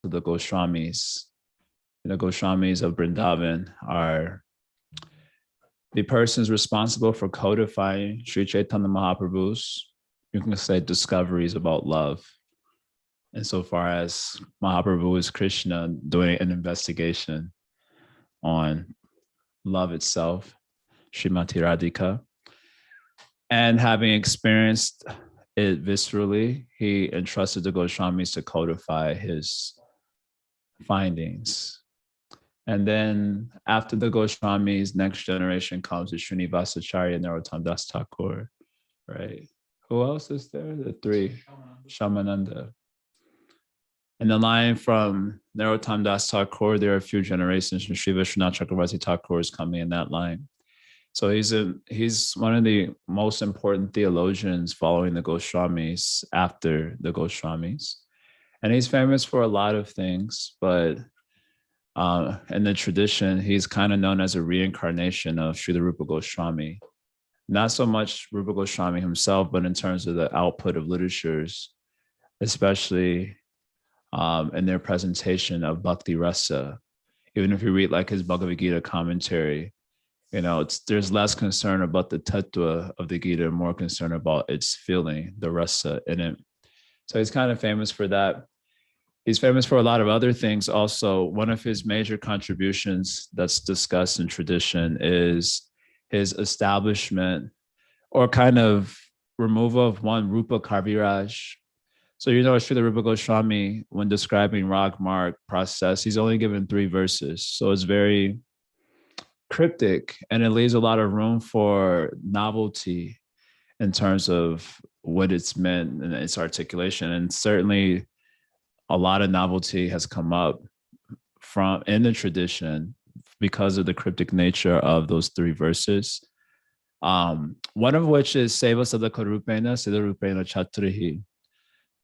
of the Goswamis. The Goswamis of Vrindavan are the persons responsible for codifying Sri Chaitanya Mahaprabhu's, you can say, discoveries about love. Insofar as Mahaprabhu is Krishna doing an investigation on love itself, Srimati Radhika. And having experienced it viscerally, he entrusted the Goswamis to codify his findings. And then after the Goswamis, next generation comes to Srinivasacharya and Narottam Das Thakur, right? Who else is there? The three, Shamananda. And the line from Narottam Das Thakur, there are a few generations from Sri Vishwanath Chakravarti Thakur is coming in that line. So he's one of the most important theologians following the Goswamis after the Goswamis. And he's famous for a lot of things, but in the tradition, he's kind of known as a reincarnation of Srila Rupa Goswami. Not so much Rupa Goswami himself, but in terms of the output of literatures, especially in their presentation of Bhakti Rasa. Even if you read like his Bhagavad Gita commentary, you know, there's less concern about the tattva of the Gita, more concern about its feeling, the rasa in it. So he's kind of famous for that. He's famous for a lot of other things also. One of his major contributions that's discussed in tradition is his establishment or kind of removal of one Rupa Kaviraj. So, you know, Srila Rupa Goswami, when describing Rag Marg process, he's only given 3 verses. So it's very cryptic and it leaves a lot of room for novelty in terms of what it's meant and its articulation. And certainly a lot of novelty has come up from in the tradition because of the cryptic nature of those 3 verses. One of which is Seva Sadaka Rupena, Siddha Rupena Chatrihi,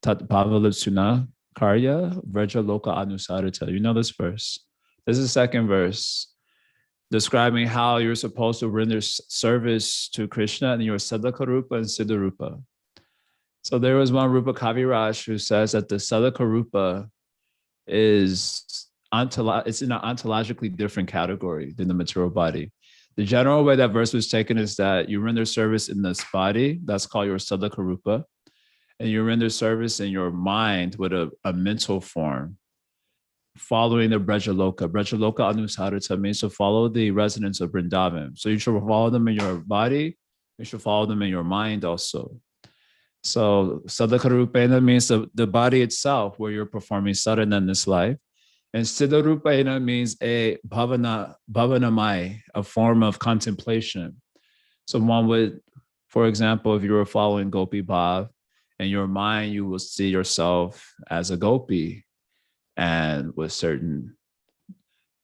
Tat Bhavalipsuna Karya, Vraja Loka Anusarita. You know this verse. This is the second verse, describing how you're supposed to render service to Krishna and your Sadaka Rupa and Siddha Rupa. So there was one Rupa Kaviraj who says that the Sadaka Rupa is it's in an ontologically different category than the material body. The general way that verse was taken is that you render service in this body, that's called your Sadaka Rupa, and you render service in your mind with a mental form, following the Brajaloka. Brajaloka Anusarita means to follow the residents of Vrindavan. So you should follow them in your body, you should follow them in your mind also. So Sadaka Rupena means the body itself where you're performing sadhana in this life. And Siddha Rupena means a bhavanamai, a form of contemplation. So one would, for example, if you were following Gopi Bhav, in your mind, you will see yourself as a Gopi and with certain,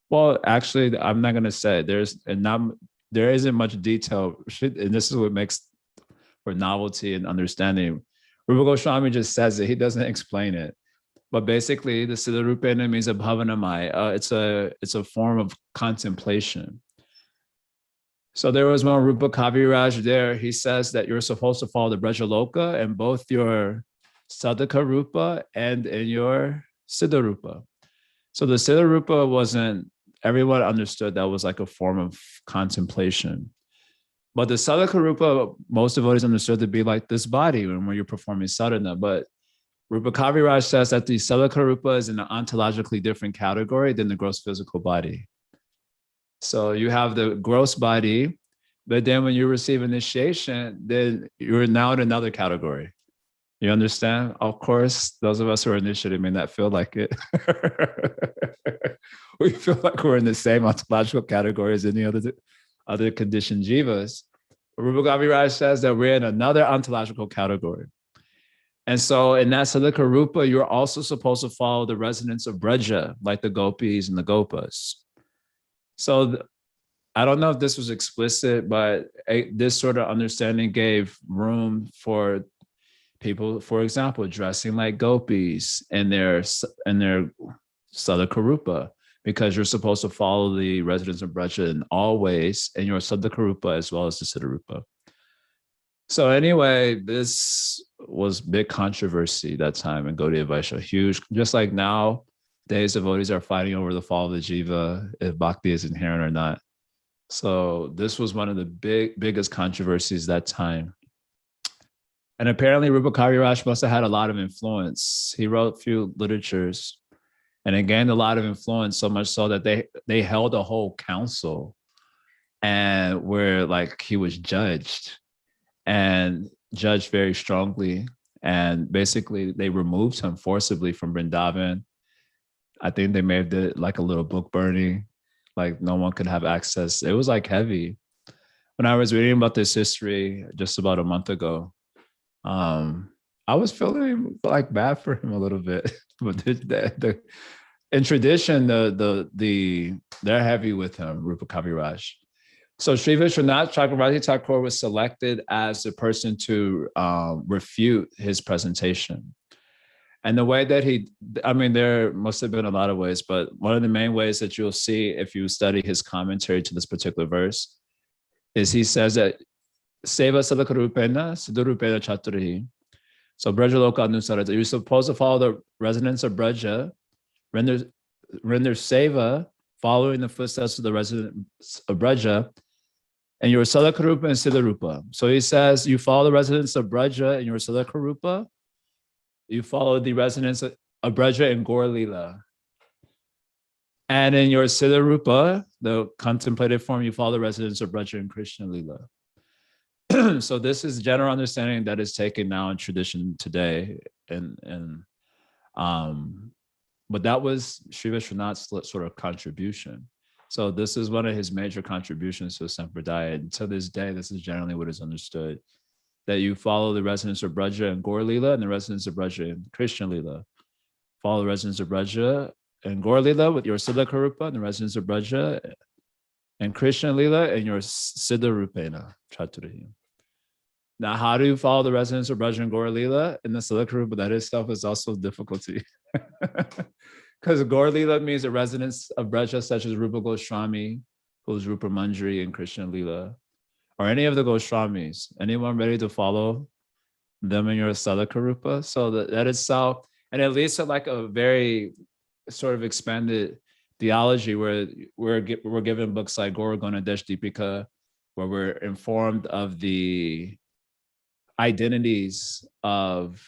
well, actually, I'm not going to say there isn't much detail. And this is what makes for novelty and understanding. Rupa Goswami just says it. He doesn't explain it. But basically, the Siddha Rupena means a bhavanamai. It's a form of contemplation. So there was one Rupa Kaviraj there. He says that you're supposed to follow the Brajaloka in both your Sadaka Rupa and in your Siddha Rupa. So the Siddha Rupa wasn't, everyone understood that was like a form of contemplation. But the Sadaka Rupa, most devotees understood to be like this body when you're performing sadhana. But Rupa Kaviraj says that the Sadaka Rupa is in an ontologically different category than the gross physical body. So you have the gross body, but then when you receive initiation, then you're now in another category. You understand? Of course, those of us who are initiated may not feel like it. We feel like we're in the same ontological category as any other conditioned jivas. Rupa Kaviraj says that we're in another ontological category. And so in that Sadaka Rupa, you're also supposed to follow the residents of Braja, like the gopis and the gopas. So I don't know if this was explicit, but this sort of understanding gave room for people, for example, dressing like gopis in their Sadaka Rupa, because you're supposed to follow the residents of Braja in all ways, in your Sadaka Rupa as well as the Siddha Rupa. So anyway, this was big controversy that time in Gaudiya Vaishya, huge, just like now, Days devotees are fighting over the fall of the jiva, if bhakti is inherent or not. So this was one of the biggest controversies that time. And apparently Rupa Kaviraj must have had a lot of influence. He wrote a few literatures and it gained a lot of influence, so much so that they held a whole council and where like he was judged and judged very strongly. And basically they removed him forcibly from Vrindavan. I think they may have did like a little book burning, like no one could have access. It was like heavy. When I was reading about this history just about a month ago, I was feeling like bad for him a little bit. But in tradition, they're heavy with him, Rupa Kaviraj. So Sri Vishwanath Chakravarti Thakur was selected as the person to refute his presentation. And the way that there must have been a lot of ways, but one of the main ways that you'll see if you study his commentary to this particular verse is he says that Seva Salakarupena, Siddharupena Chaturhi. So Braja Loka Anusarata, you're supposed to follow the residents of Braja, render Seva, following the footsteps of the residents of Braja, and you're Salakarupa and Siddharupa. So he says, you follow the residents of Braja and you're Salakarupa, you follow the residents of Braja and Gaur Lila. And in your Siddharupa, the contemplative form, you follow the residents of Braja and Krishna Lila. So this is general understanding that is taken now in tradition today. But that was Sri Vishwanath's sort of contribution. So this is one of his major contributions to Sampradaya. And to this day, this is generally what is understood, that you follow the residents of Braja and Gaur Lila and the residents of Braja and Krishna Lila. Follow the residents of Braja and Gaur Lila with your Siddhakarupa and the residents of Braja and Krishna Lila and your Siddharupena Chaturhi. Now, how do you follow the residents of Braja and Gaur Lila in the Siddhakarupa? That itself is also difficulty. Because Gaur Lila means the residents of Braja, such as Rupa Goswami, who's Rupa Manjari and Krishna Lila, or any of the Goswamis. Anyone ready to follow them in your Siddhakarupa? So that itself, and it leads to like a very sort of expanded theology where we're given books like Gaura Gunadesh Deepika, where we're informed of the identities of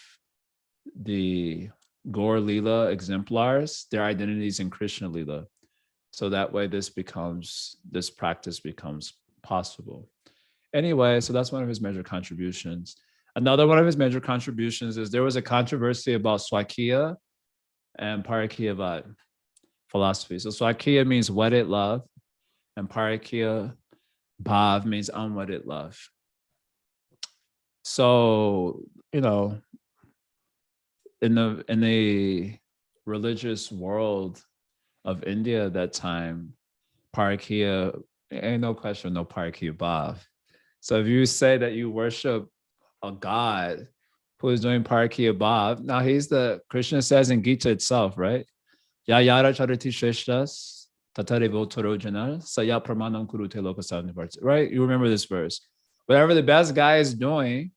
the Gaur Lila exemplars, their identities in Krishna Lila. So that way this practice becomes possible. Anyway, so that's one of his major contributions. Another one of his major contributions is there was a controversy about Swakiya and Parakiyavad philosophy. So Swakiya means wedded love, and Parakya Bhav means unwedded love. So, in the religious world of India at that time, Parakya, ain't no question, no Parakya Bhav. So if you say that you worship a god who is doing Parakya Bhav, now Krishna says in Gita itself, right? Ya yara charati shreshtas, tatarevo torojana, saya pramanam kurute lokasannivarti. Right? You remember this verse. Whatever the best guy is doing,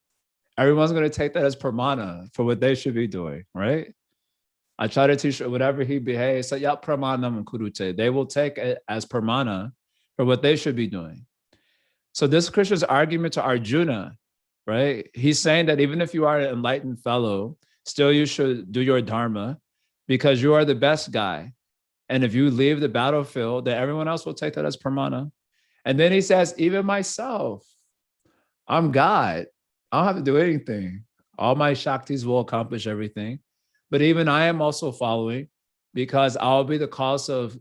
everyone's going to take that as pramana for what they should be doing, right? Acharati, whatever he behaves, saya pramanam kurute. They will take it as pramana for what they should be doing. So this Krishna's argument to Arjuna, right? He's saying that even if you are an enlightened fellow, still you should do your dharma because you are the best guy. And if you leave the battlefield, then everyone else will take that as pramana. And then he says, even myself, I'm God. I don't have to do anything. All my Shaktis will accomplish everything. But even I am also following because I'll be the cause of,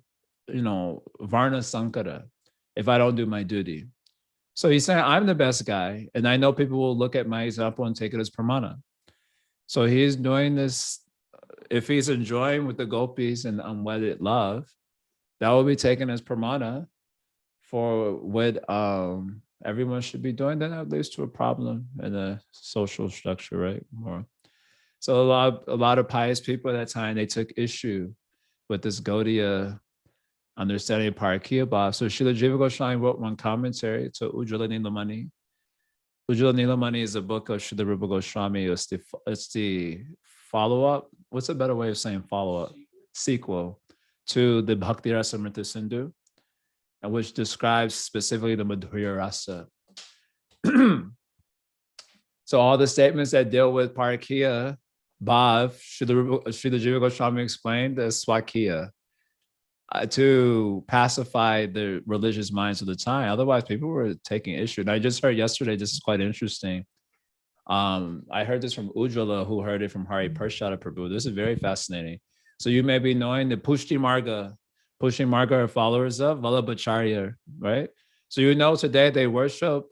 Varna Sankara if I don't do my duty. So he's saying, I'm the best guy. And I know people will look at my example and take it as pramana. So he's doing this. If he's enjoying with the gopis and unwedded love, that will be taken as pramana for what everyone should be doing. Then that leads to a problem in the social structure, right? So a lot of pious people at that time, they took issue with this Gaudiya understanding of Parakya Bhav. So Srila Jiva Goswami wrote one commentary to Ujjvala Nilamani. Ujjvala Nilamani is a book of Srila Rupa Goswami. It's the follow-up. What's a better way of saying follow-up? sequel to the Bhakti Rasamrita Sindhu, and which describes specifically the Madhurya Rasa. So all the statements that deal with Parakiya, Bhav, Srila Jiva Goswami explained as Swakiya, to pacify the religious minds of the time. Otherwise, people were taking issue. And I just heard yesterday, this is quite interesting. I heard this from Ujjwala, who heard it from Hari Parshada Prabhu. This is very fascinating. So you may be knowing the Pushti Marga are followers of Vallabhacharya, right? So you know today they worship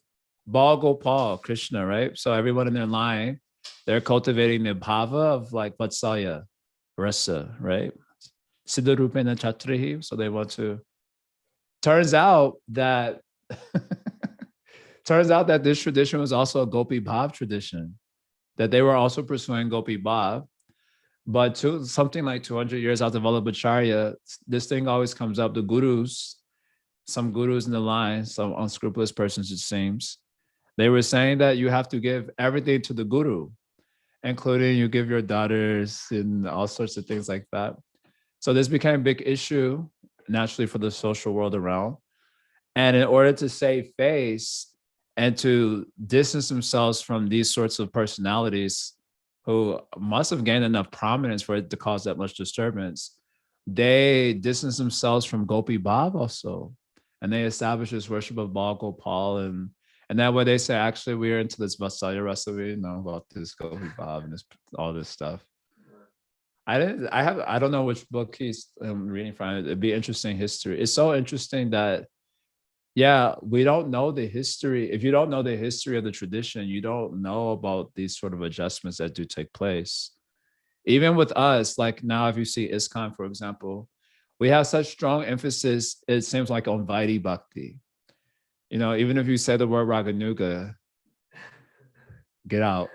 Bal Gopal, Krishna, right? So everyone in their line, they're cultivating the bhava of like Vatsalya, Rasa, right? Siddha Rupena Chatrihi. So they want to. Turns out that this tradition was also a Gopi Bhav tradition, that they were also pursuing Gopi Bhav. But something like 200 years after Vallabhacharya, this thing always comes up. The gurus, some gurus in the line, some unscrupulous persons, it seems, they were saying that you have to give everything to the guru, including you give your daughters and all sorts of things like that. So this became a big issue, naturally, for the social world around. And in order to save face and to distance themselves from these sorts of personalities who must have gained enough prominence for it to cause that much disturbance, they distanced themselves from Gopi Bhav also. And they established this worship of Bal Gopal. And that way they say, actually, we're into this Vatsalya Rasa, we know about this Gopi Bhav and all this stuff. I don't know which book he's reading from. It'd be interesting history. It's so interesting that, yeah, we don't know the history. If you don't know the history of the tradition, you don't know about these sort of adjustments that do take place. Even with us, like now, if you see ISKCON, for example, we have such strong emphasis, it seems like, on Vaidhi Bhakti. You know, even if you say the word Raganuga, get out.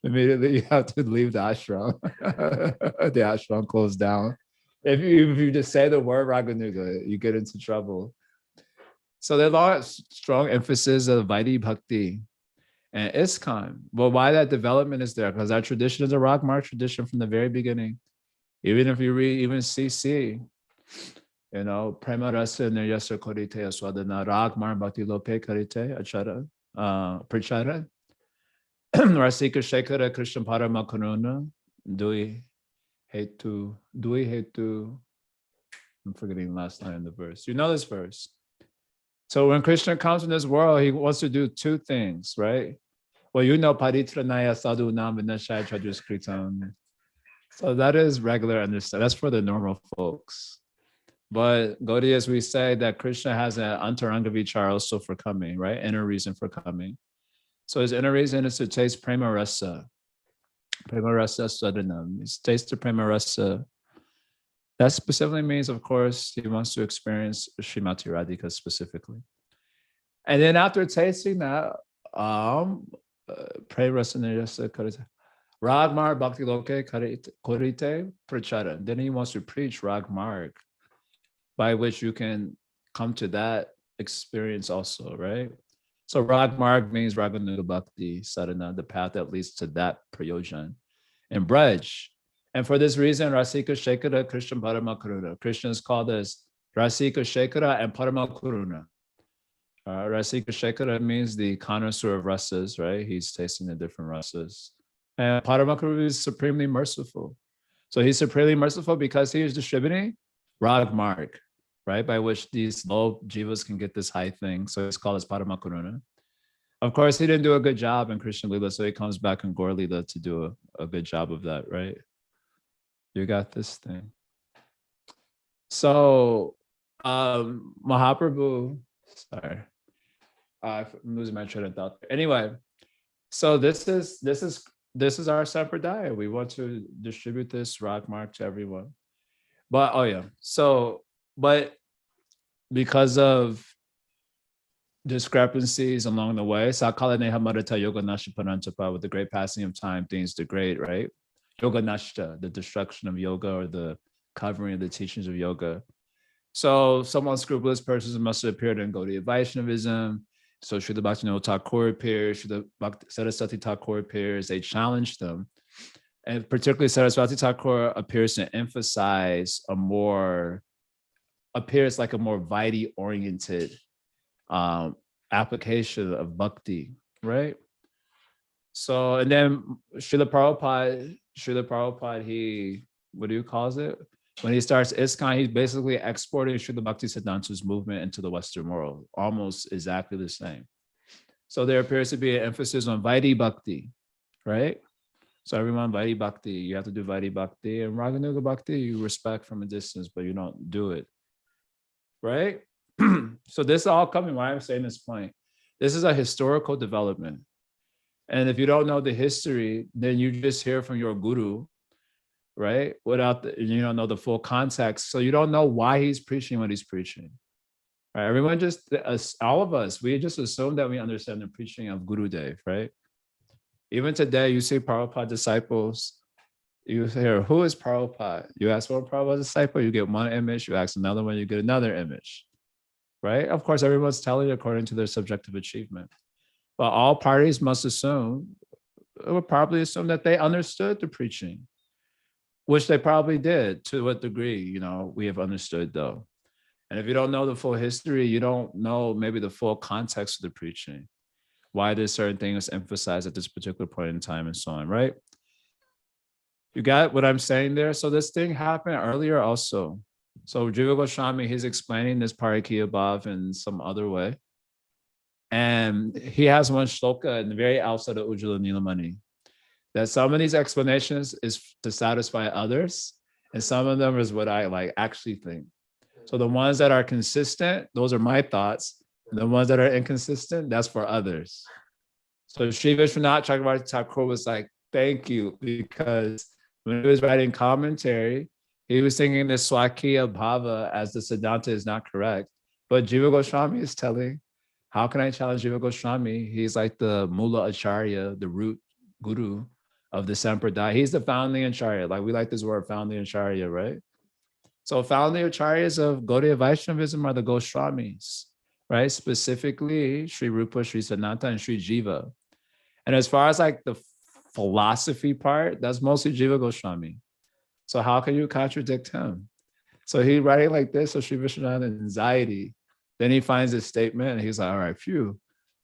Immediately you have to leave the ashram. The ashram closed down. If you just say the word Raganuga, you get into trouble. So there's a lot of strong emphasis of Vaidhi Bhakti and ISKCON. Well, why that development is there? Because our tradition is a Ragmarg tradition from the very beginning. Even if you read even CC, you know, Prema Rasa Niryasa Korite Aswadana Ragmarg Bhakti Lope Karite Achara Prachara Rasika Shekhara Krishna Parama Karuna Dui Hetu. I'm forgetting the last line in the verse. You know this verse. So when Krishna comes in this world, he wants to do two things, right? Well, you know, Paritranaya Sadhu Nam Vinashaya Chadraskritam. So that is regular understanding. That's for the normal folks. But Gaudiya, as we say, that Krishna has an antaranga vichara also for coming, right? Inner reason for coming. So his inner reason is to taste prema rasa. Prema rasa swadanam. He's taste the prema rasa. That specifically means, of course, he wants to experience Srimati Radhika specifically. And then after tasting that, prema rasa nirasa karita. Ragmarg bhakti loke korite prachara. Then he wants to preach Ragmarg, by which you can come to that experience also, right? So Ragmarg means Raganuga Bhakti Sadhana, the path that leads to that prayojan in Braj. And for this reason, Rasika Shekhara Krishna Parama Karuna. Krishna is called as Rasika Shekhara and Parama Karuna. Rasika Shekhara means the connoisseur of rasas, right? He's tasting the different rasas. And Parama Karuna is supremely merciful. So he's supremely merciful because he is distributing Ragmarg, right? By which these low jivas can get this high thing. So it's called as Parama Karuna. Of course, he didn't do a good job in Krishna Lila, so he comes back in Gaur Lila to do a good job of that, right? You got this thing. So Mahaprabhu, sorry, I'm losing my train of thought. Anyway, so this is our sampradaya. We want to distribute this Ragmarg to everyone. But but because of discrepancies along the way, Sakala Neha Marata Yoga Nashipanantapa, with the great passing of time, things degrade, right? Yoga Nashta, the destruction of yoga, or the covering of the teachings of yoga. So some unscrupulous persons must have appeared in Gaudiya Vaishnavism. So Srila Bhaktivinoda Thakur appears, Srila Saraswati Thakur appears, they challenged them. And particularly Saraswati Thakur appears to emphasize appears like a more Vaidhi-oriented application of bhakti, right? So, and then Srila Prabhupada, he, what do you call it? When he starts ISKCON, he's basically exporting Srila Bhakti Siddhanta's movement into the Western world, almost exactly the same. So there appears to be an emphasis on Vaidhi Bhakti, right? So everyone, Vaidhi Bhakti, you have to do Vaidhi Bhakti, and Raganuga Bhakti, you respect from a distance, but you don't do it, right? So this is all coming, why I'm saying this point. This is a historical development. And if you don't know the history, then you just hear from your guru, right? Without you don't know the full context. So you don't know why he's preaching what he's preaching. Right? Everyone just, all of us, we just assume that we understand the preaching of Guru Dev, right? Even today, you see Prabhupada disciples, you hear, who is Prabhupada? You ask for a Prabhupada disciple, you get one image, you ask another one, you get another image, right? Of course, everyone's telling according to their subjective achievement. But all parties must assume, would probably assume that they understood the preaching, which they probably did to what degree, we have understood though. And if you don't know the full history, you don't know maybe the full context of the preaching, why this certain thing is emphasized at this particular point in time and so on, right? You got what I'm saying there? So this thing happened earlier also. So Jiva Goswami, he's explaining this Parikya Bhav in some other way. And he has one shloka in the very outset of Ujjvala Nilamani, that some of these explanations is to satisfy others, and some of them is what I actually think. So the ones that are consistent, those are my thoughts. The ones that are inconsistent, that's for others. So Sri Vishwanath Chakravarti Thakur was like, thank you, because when he was writing commentary, he was thinking the Swakiya Bhava as the Siddhanta is not correct. But Jiva Goswami is telling, how can I challenge Jiva Goswami? He's like the Mula Acharya, the root guru of the Sampradaya. He's the founding Acharya. Like we like this word, founding Acharya, right? So founding Acharyas of Gaudiya Vaishnavism are the Goswamis, right? Specifically, Sri Rupa, Sri Sanatana, and Sri Jiva. And as far as like the philosophy part, that's mostly Jiva Goswami. So how can you contradict him? So he writing like this, so Sri Vishwanath anxiety. Then he finds this statement and he's like, all right, phew.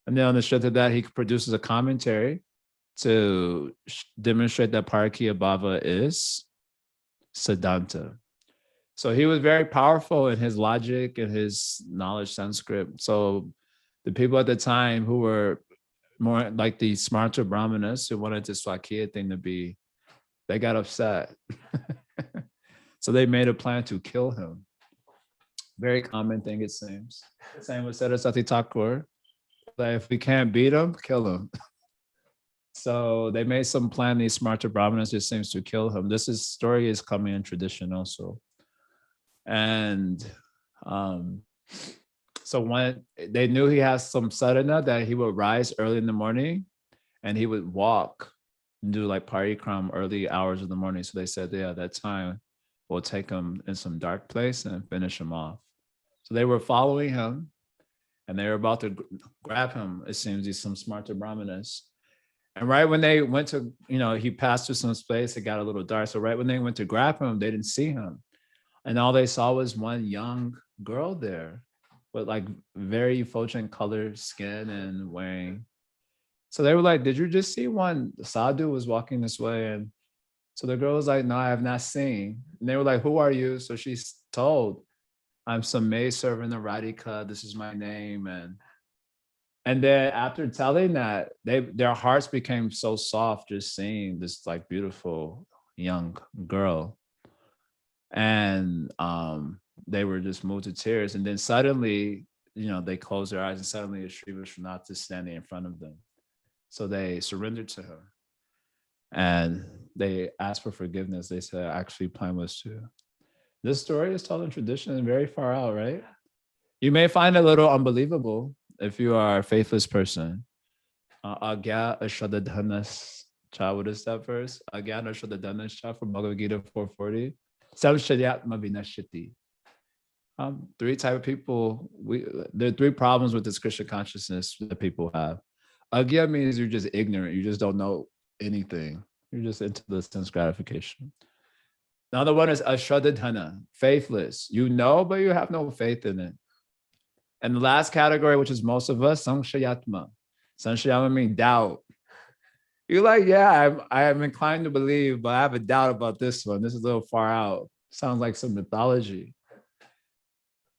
And then on the strength of that, he produces a commentary to demonstrate that Parakya Bhava is Siddhanta. So he was very powerful in his logic and his knowledge Sanskrit. So the people at the time who were more like the smarter Brahmanas who wanted this Swakiya thing to be, they got upset. So they made a plan to kill him. Very common thing, it seems. Same with Saraswati Thakur. That if we can't beat him, kill him. So they made some plan, these smarter Brahmanas, it seems, to kill him. Story is coming in tradition also. And so when they knew he has some sadhana, that he would rise early in the morning and he would walk and do like parikram early hours of the morning. So they said, yeah, that time we'll take him in some dark place and finish him off. So they were following him and they were about to grab him, it seems, these some smarter Brahmanas. And right when they went to, he passed through some space, it got a little dark. So right when they went to grab him, they didn't see him. And all they saw was one young girl there with like very effulgent colored skin and wearing. So they were like, did you just see one? Sadhu was walking this way. And so the girl was like, no, I have not seen. And they were like, who are you? So she's told, I'm some maid servant of Radhika. This is my name. And then after telling that, their hearts became so soft just seeing this like beautiful young girl. And they were just moved to tears. And then suddenly, they closed their eyes and suddenly Sri Vishwanath is standing in front of them. So they surrendered to her. And they asked for forgiveness. They said, actually, plan was to. This story is told in tradition and very far out, right? You may find it a little unbelievable if you are a faithless person. Agya Ashadadhanas Cha, what is that verse? Agya Ashadadhanas Cha from Bhagavad Gita 440. Samshadyatma Vinashiti. Three type of people. There are three problems with this Krishna consciousness that people have. Agya means you're just ignorant. You just don't know anything. You're just into the sense gratification. Another one is ashradadhana, faithless. You know, but you have no faith in it. And the last category, which is most of us, samshayatma. Samshayatma means doubt. You're like, yeah, I'm inclined to believe, but I have a doubt about this one. This is a little far out. Sounds like some mythology.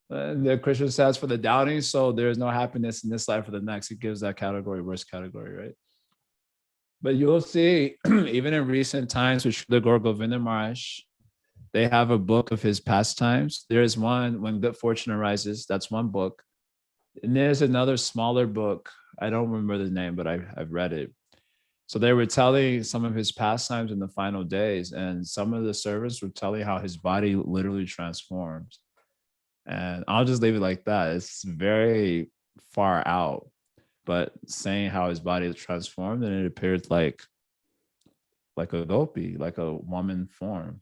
And the Krishna says for the doubting soul, there is no happiness in this life or the next. It gives that category, worst category, right? But you'll see, even in recent times with Srila Gaur Govinda Maharaj, they have a book of his pastimes. There is one, When Good Fortune Arises, that's one book. And there's another smaller book. I don't remember the name, but I've read it. So they were telling some of his pastimes in the final days, and some of the servants were telling how his body literally transforms. And I'll just leave it like that. It's very far out, but saying how his body is transformed and it appeared like a gopi, like a woman form.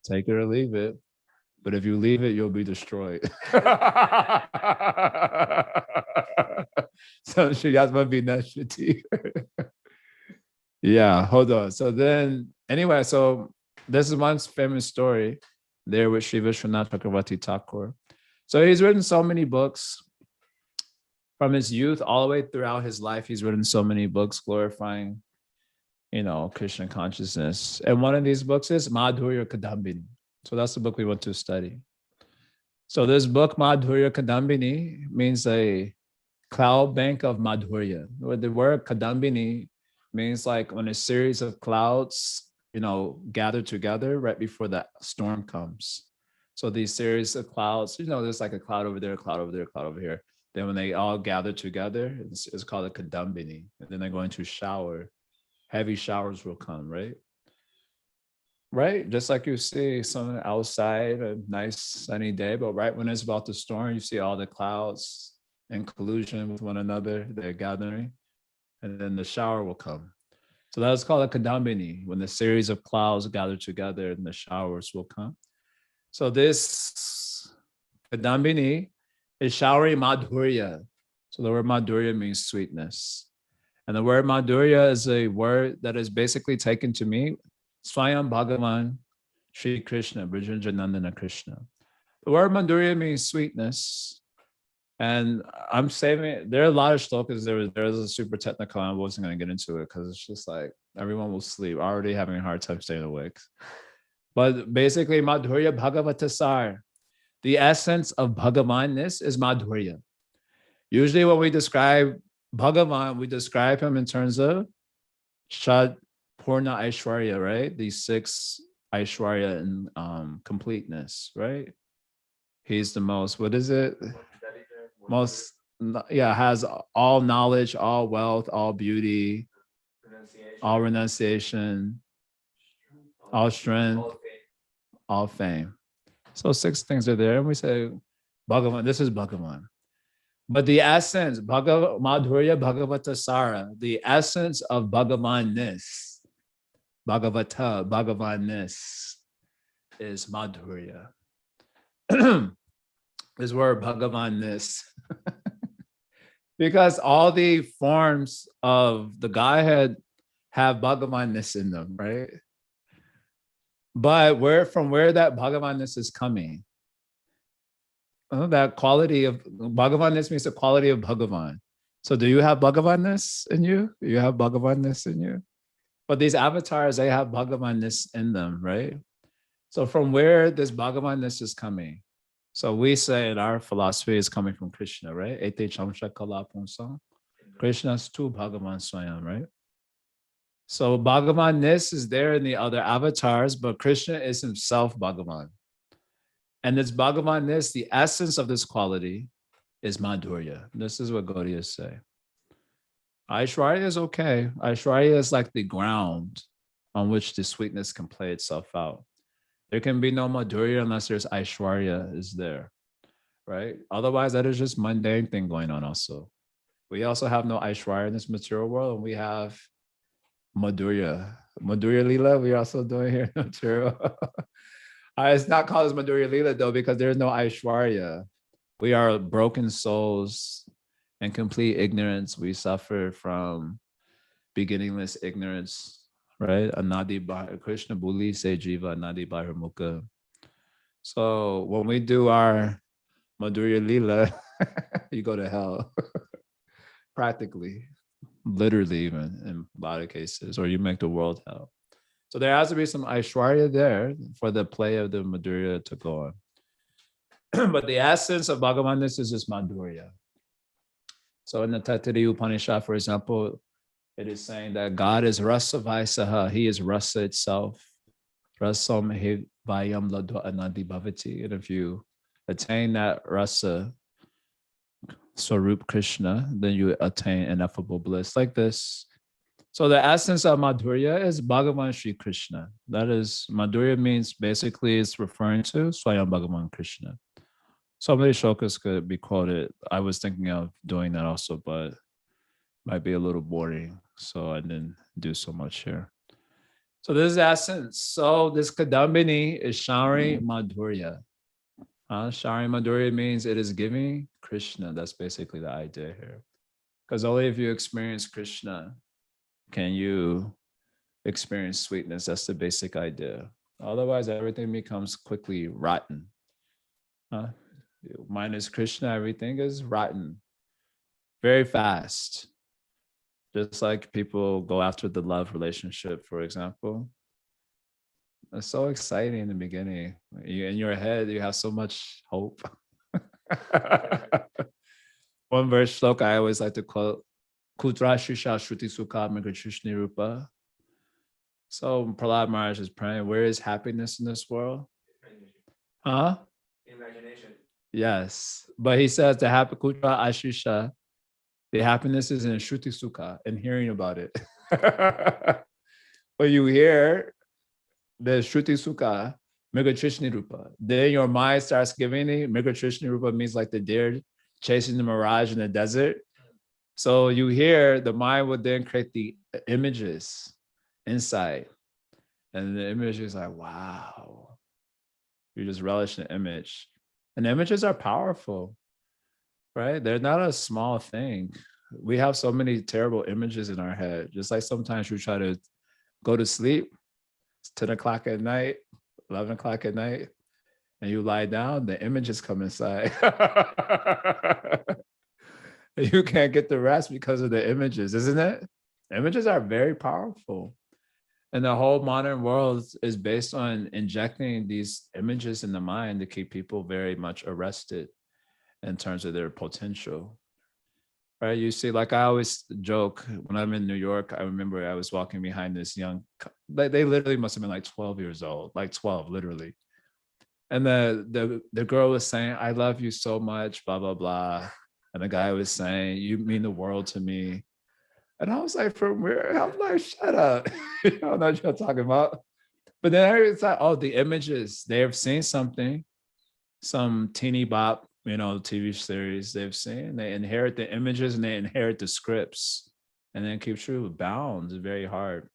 Take it or leave it. But if you leave it, you'll be destroyed. So Shiyatma be Nashiti. Yeah, hold on. So then, anyway, so this is one famous story there with Sri Vishwanath Chakravarti Thakur. So he's written so many books from his youth all the way throughout his life. He's written so many books glorifying, Krishna consciousness. And one of these books is Madhurya Kadambini. So that's the book we want to study. So this book, Madhurya Kadambini, means a cloud bank of Madhurya. The word Kadambini means like when a series of clouds, gather together right before the storm comes. So these series of clouds, there's like a cloud over there, a cloud over there, a cloud over here. Then when they all gather together, it's called a Kadambini. And then they're going to shower. Heavy showers will come, right? Right? Just like you see sun outside, a nice sunny day, but right when it's about to storm, you see all the clouds in collusion with one another, they're gathering, and then the shower will come. So that's called a Kadambini, when the series of clouds gather together and the showers will come. So this Kadambini is showering Madhurya. So the word Madhurya means sweetness. And the word Madhurya is a word that is basically taken to mean Swayam Bhagavan Sri Krishna, Brijanjanandana Krishna. The word Madhurya means sweetness. And I'm saving, there are a lot of shlokas. There's a super technical, I wasn't going to get into it because it's just like everyone will sleep, already having a hard time staying awake. But basically, Madhurya Bhagavatasar, the essence of Bhagavanness is Madhurya. Usually when we describe Bhagavan, we describe him in terms of Shad Purna Aishwarya, right? These 6 Aishwarya in completeness, right? He's the most, what is it? Most, has all knowledge, all wealth, all beauty, all renunciation, all strength, all fame. So 6 things are there. And we say, Bhagavan, this is Bhagavan. But the essence, Madhurya Bhagavatasara, the essence of Bhagavanness, Bhagavanness is Madhurya. This word Bhagavanness. Because all the forms of the Godhead have Bhagavanness in them, right? But from where that Bhagavanness is coming, that quality of Bhagavanness means the quality of Bhagavan. So do you have Bhagavanness in you? You have Bhagavanness in you? But these avatars, they have Bhagavanness in them, right? So from where this Bhagavanness is coming? So we say in our philosophy is coming from Krishna, right? Ete chamsha kala punsam. Krishna's tu Bhagavan Swayam, right? So Bhagavanness is there in the other avatars, but Krishna is himself Bhagavan. And this Bhagavanness, the essence of this quality is Madhurya. This is what Gaudiyas say. Aishwarya is okay. Aishwarya is like the ground on which the sweetness can play itself out. There can be no Madhurya unless there's Aishwarya is there, right? Otherwise, that is just mundane thing going on also. We also have no Aishwarya in this material world, and we have Madhurya. Madhurya Lila, we're also doing here in material. It's not called as Madhurya Lila though, because there's no Aishwarya. We are broken souls in complete ignorance. We suffer from beginningless ignorance, right? Anadi Bahar, Krishna Buli Se Jiva Anadi Bahar Mukha. So when we do our Madhurya Lila, you go to hell. Practically, literally, even in a lot of cases, or you make the world hell. So there has to be some Aishwarya there for the play of the Madhurya to go on. But the essence of Bhagavan is just Madhurya. So in the Taittiriya Upanishad, for example, it is saying that God is Rasa Vaisaha. He is Rasa itself. Rasam he vayam lado anadi bhavati. And if you attain that Rasa, Swarup Krishna, then you attain ineffable bliss like this. So the essence of Madhurya is Bhagavan Sri Krishna. That is, Madhurya means basically it's referring to Swayam Bhagavan Krishna. Some of these shlokas could be quoted. I was thinking of doing that also, but might be a little boring. So I didn't do so much here. So this is the essence. So this Kadambini is showering Madhurya. Showering Madhurya means it is giving Krishna. That's basically the idea here. Because only if you experience Krishna can you experience sweetness. That's the basic idea. Otherwise, everything becomes quickly rotten. Minus Krishna, everything is rotten very fast. Just like people go after the love relationship, for example. It's so exciting in the beginning. In your head, you have so much hope. One verse shloka I always like to quote, Kutra Shisha Shruti Sukha Megatrishni Rupa. So Prahlad Maharaj is praying, where is happiness in this world? Huh? Imagination. Yes. But he says the happy Kutra Ashisha, the happiness is in Shruti Sukha, in hearing about it. When you hear the Shruti Sukha, Megatrishni Rupa, then your mind starts giving it. Megatrishni Rupa means like the deer chasing the mirage in the desert. So you hear, the mind would then create the images inside. And the image is like, wow. You just relish the image. And images are powerful, right? They're not a small thing. We have so many terrible images in our head. Just like sometimes you try to go to sleep, it's 10 o'clock at night, 11 o'clock at night, and you lie down, the images come inside. You can't get the rest because of the images, isn't it? Images are very powerful. And the whole modern world is based on injecting these images in the mind to keep people very much arrested in terms of their potential. Right? You see, like I always joke when I'm in New York, I remember I was walking behind this young, they literally must have been like 12 years old, like 12, literally. And the girl was saying, I love you so much, blah, blah, blah. And the guy was saying, you mean the world to me. And I was like, from where? I'm like, shut up. You know, not what you're talking about. But then it's like, oh, the images, they've seen something, some teeny bop, you know, TV series they've seen. They inherit the images and they inherit the scripts. And then keep true bound. It's very hard.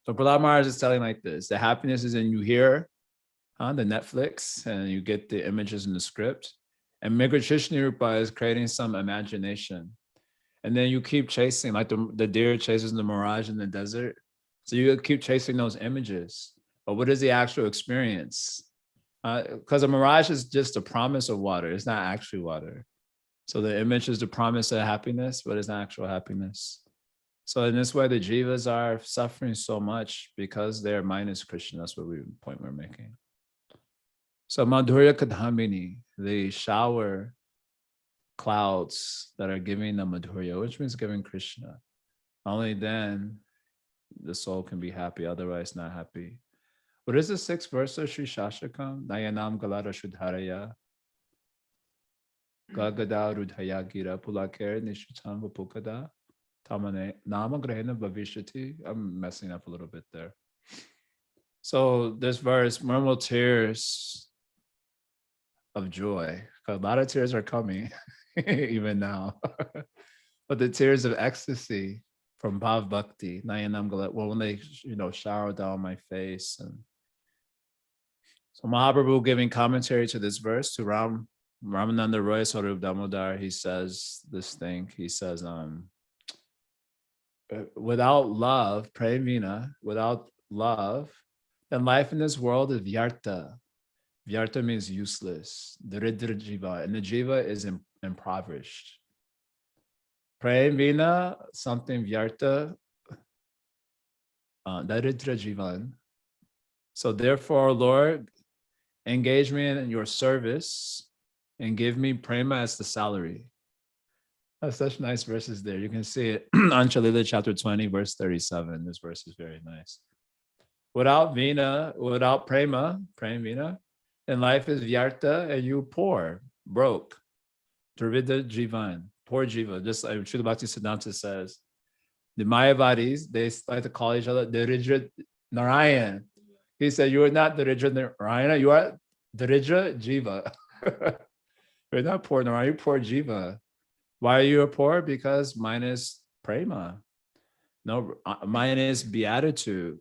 So Prahlad Maharaj is telling like this, the happiness is in you hear the Netflix and you get the images in the script. And Migrachishni Rupa is creating some imagination. And then you keep chasing, like the deer chases the mirage in the desert. So you keep chasing those images. But what is the actual experience? Because a mirage is just a promise of water. It's not actually water. So the image is the promise of happiness, but it's not actual happiness. So in this way, the jivas are suffering so much because they're minus Krishna. That's what point we're making. So Madhurya Kadambini, they shower clouds that are giving the Madhurya, which means giving Krishna. Only then the soul can be happy, otherwise not happy. What is the sixth verse of Sri Shashakam? Nayanam Galada Shudharaya. Gagada Rudhaya Gira Pulakir Nishutam Vapukada. Tamane Nama Grahena Bhavishati. I'm messing up a little bit there. So this verse, murmur tears of joy. A lot of tears are coming, even now. But the tears of ecstasy from Bhav Bhakti, Nayanam Galat, well, when they, shower down my face. And so Mahaprabhu giving commentary to this verse to Ramananda Roy Swarup Damodar, he says this thing. He says, without love, premina, without love, then life in this world is vyarta. Vyarta means useless. Daridra jiva, and the jiva is impoverished. Premina, something vyarta, daridra jivan. So therefore, Lord, engage me in your service and give me prema as the salary. That's such nice verses there. You can see it on Chalila chapter 20, verse 37. This verse is very nice. Without vina, without prema vina, then life is vyarta and you poor, broke. Dravida jivan, poor jiva. Just like Srila Bhakti Siddhanta says, the Mayavadis, they like to call each other Daridra Narayan. He said, you are not Daridra Narayana, you are Daridra Jiva. You're not poor Narayana, you're poor Jiva. Why are you poor? Because mine is prema. No, mine is beatitude.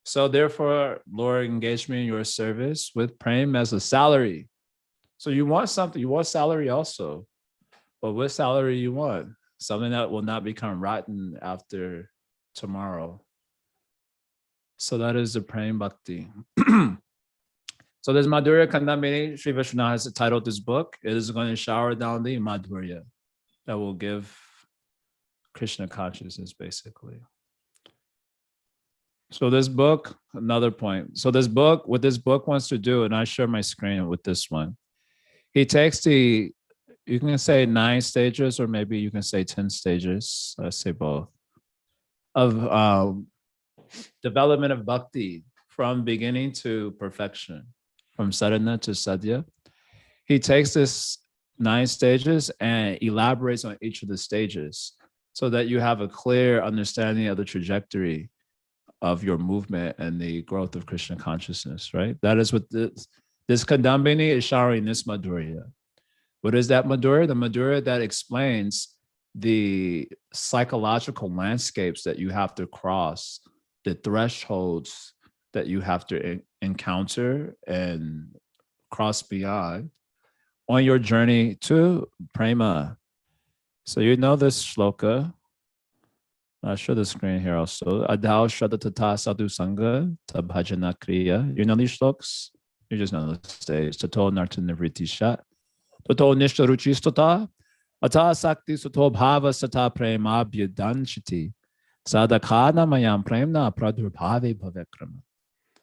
So therefore, Lord, engage me in your service with prema as a salary. So you want something, you want salary also. But what salary you want? Something that will not become rotten after tomorrow. So that is the prema bhakti. So there's Madhurya Kadambini. Sri Vishwanath has titled this book. It is going to shower down the Madhurya that will give Krishna consciousness, basically. So this book, another point. So this book, what this book wants to do, and I share my screen with this one. He takes the, you can say 9 stages, or maybe you can say 10 stages. Let's say both, of development of bhakti from beginning to perfection, from sadhana to sadhya. He takes this 9 stages and elaborates on each of the stages so that you have a clear understanding of the trajectory of your movement and the growth of Krishna consciousness, right? That is what this Kadambini is showering this Madhurya. What is that Madhurya? The Madhurya that explains the psychological landscapes that you have to cross, the thresholds that you have to encounter and cross beyond on your journey to prema. So you know this shloka. I'll show the screen here also. Adhao Shradatata Sadhu Sangha Tabhajana Kriya. You know these shloks? You just know the stage. Tato Narta Nivriti Shat. Tato Nishta Ruchi Stata. Ata Sakti Sato Bhava Sata Prema Bhyadanchiti. Sadakana Mayam Premna Pradurbhave Bhavekrama.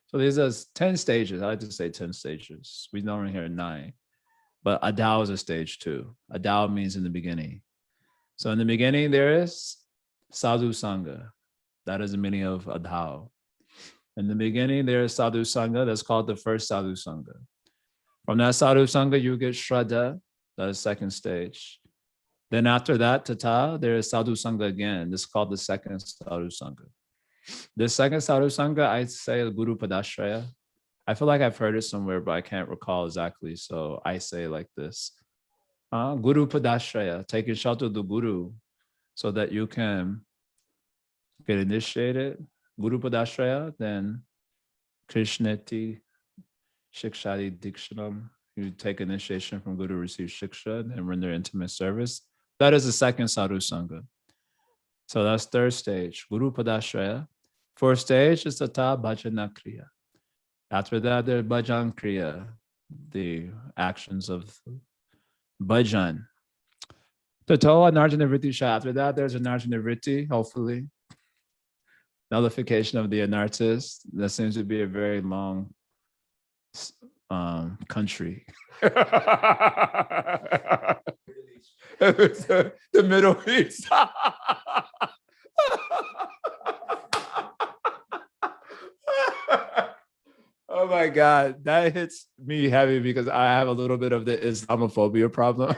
So these are 10 stages. I like to say 10 stages. We normally hear 9. But Adao is a stage 2. Adao means in the beginning. So in the beginning, there is Sadhu Sangha. That is the meaning of Adao. In the beginning, there is Sadhu Sangha. That's called the first Sadhu Sangha. From that Sadhu Sangha, you get Shraddha. That is second stage. Then after that, Tata, there is Sadhu Sangha again. This is called the second Sadhu Sangha. The second Sadhu Sangha, I say Guru Padashraya. I feel like I've heard it somewhere, but I can't recall exactly. So I say like this. Guru Padashraya, taking shelter of the Guru so that you can get initiated. Guru Padashraya, then Krishneti Shikshadi Dikshanam. You take initiation from Guru, receive Shiksha, and render intimate service. That is the second Sadhu Sangha. So that's third stage, Guru Padashraya. Fourth stage is Tata Bhajana Kriya. After that, there's Bhajan Kriya, the actions of Bhajan. Tato Anarjana Vritti Sha. After that, there's Anarjana Vritti, hopefully. Nullification of the anarthas. That seems to be a very long country. The Middle East. Oh my God, that hits me heavy because I have a little bit of the Islamophobia problem.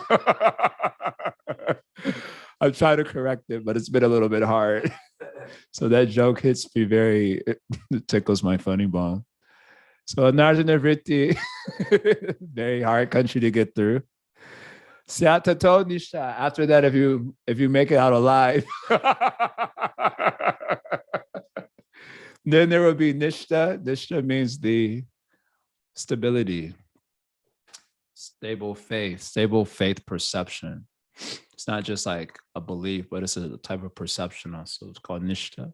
I'm trying to correct it, but it's been a little bit hard. So that joke hits me it tickles my funny bone. So Narjana Vritti, very hard country to get through. Syatato Nisha. After that, if you make it out alive, then there will be Nishta. Nishta means the stability, stable faith perception. It's not just like a belief, but it's a type of perception also. It's called nishta.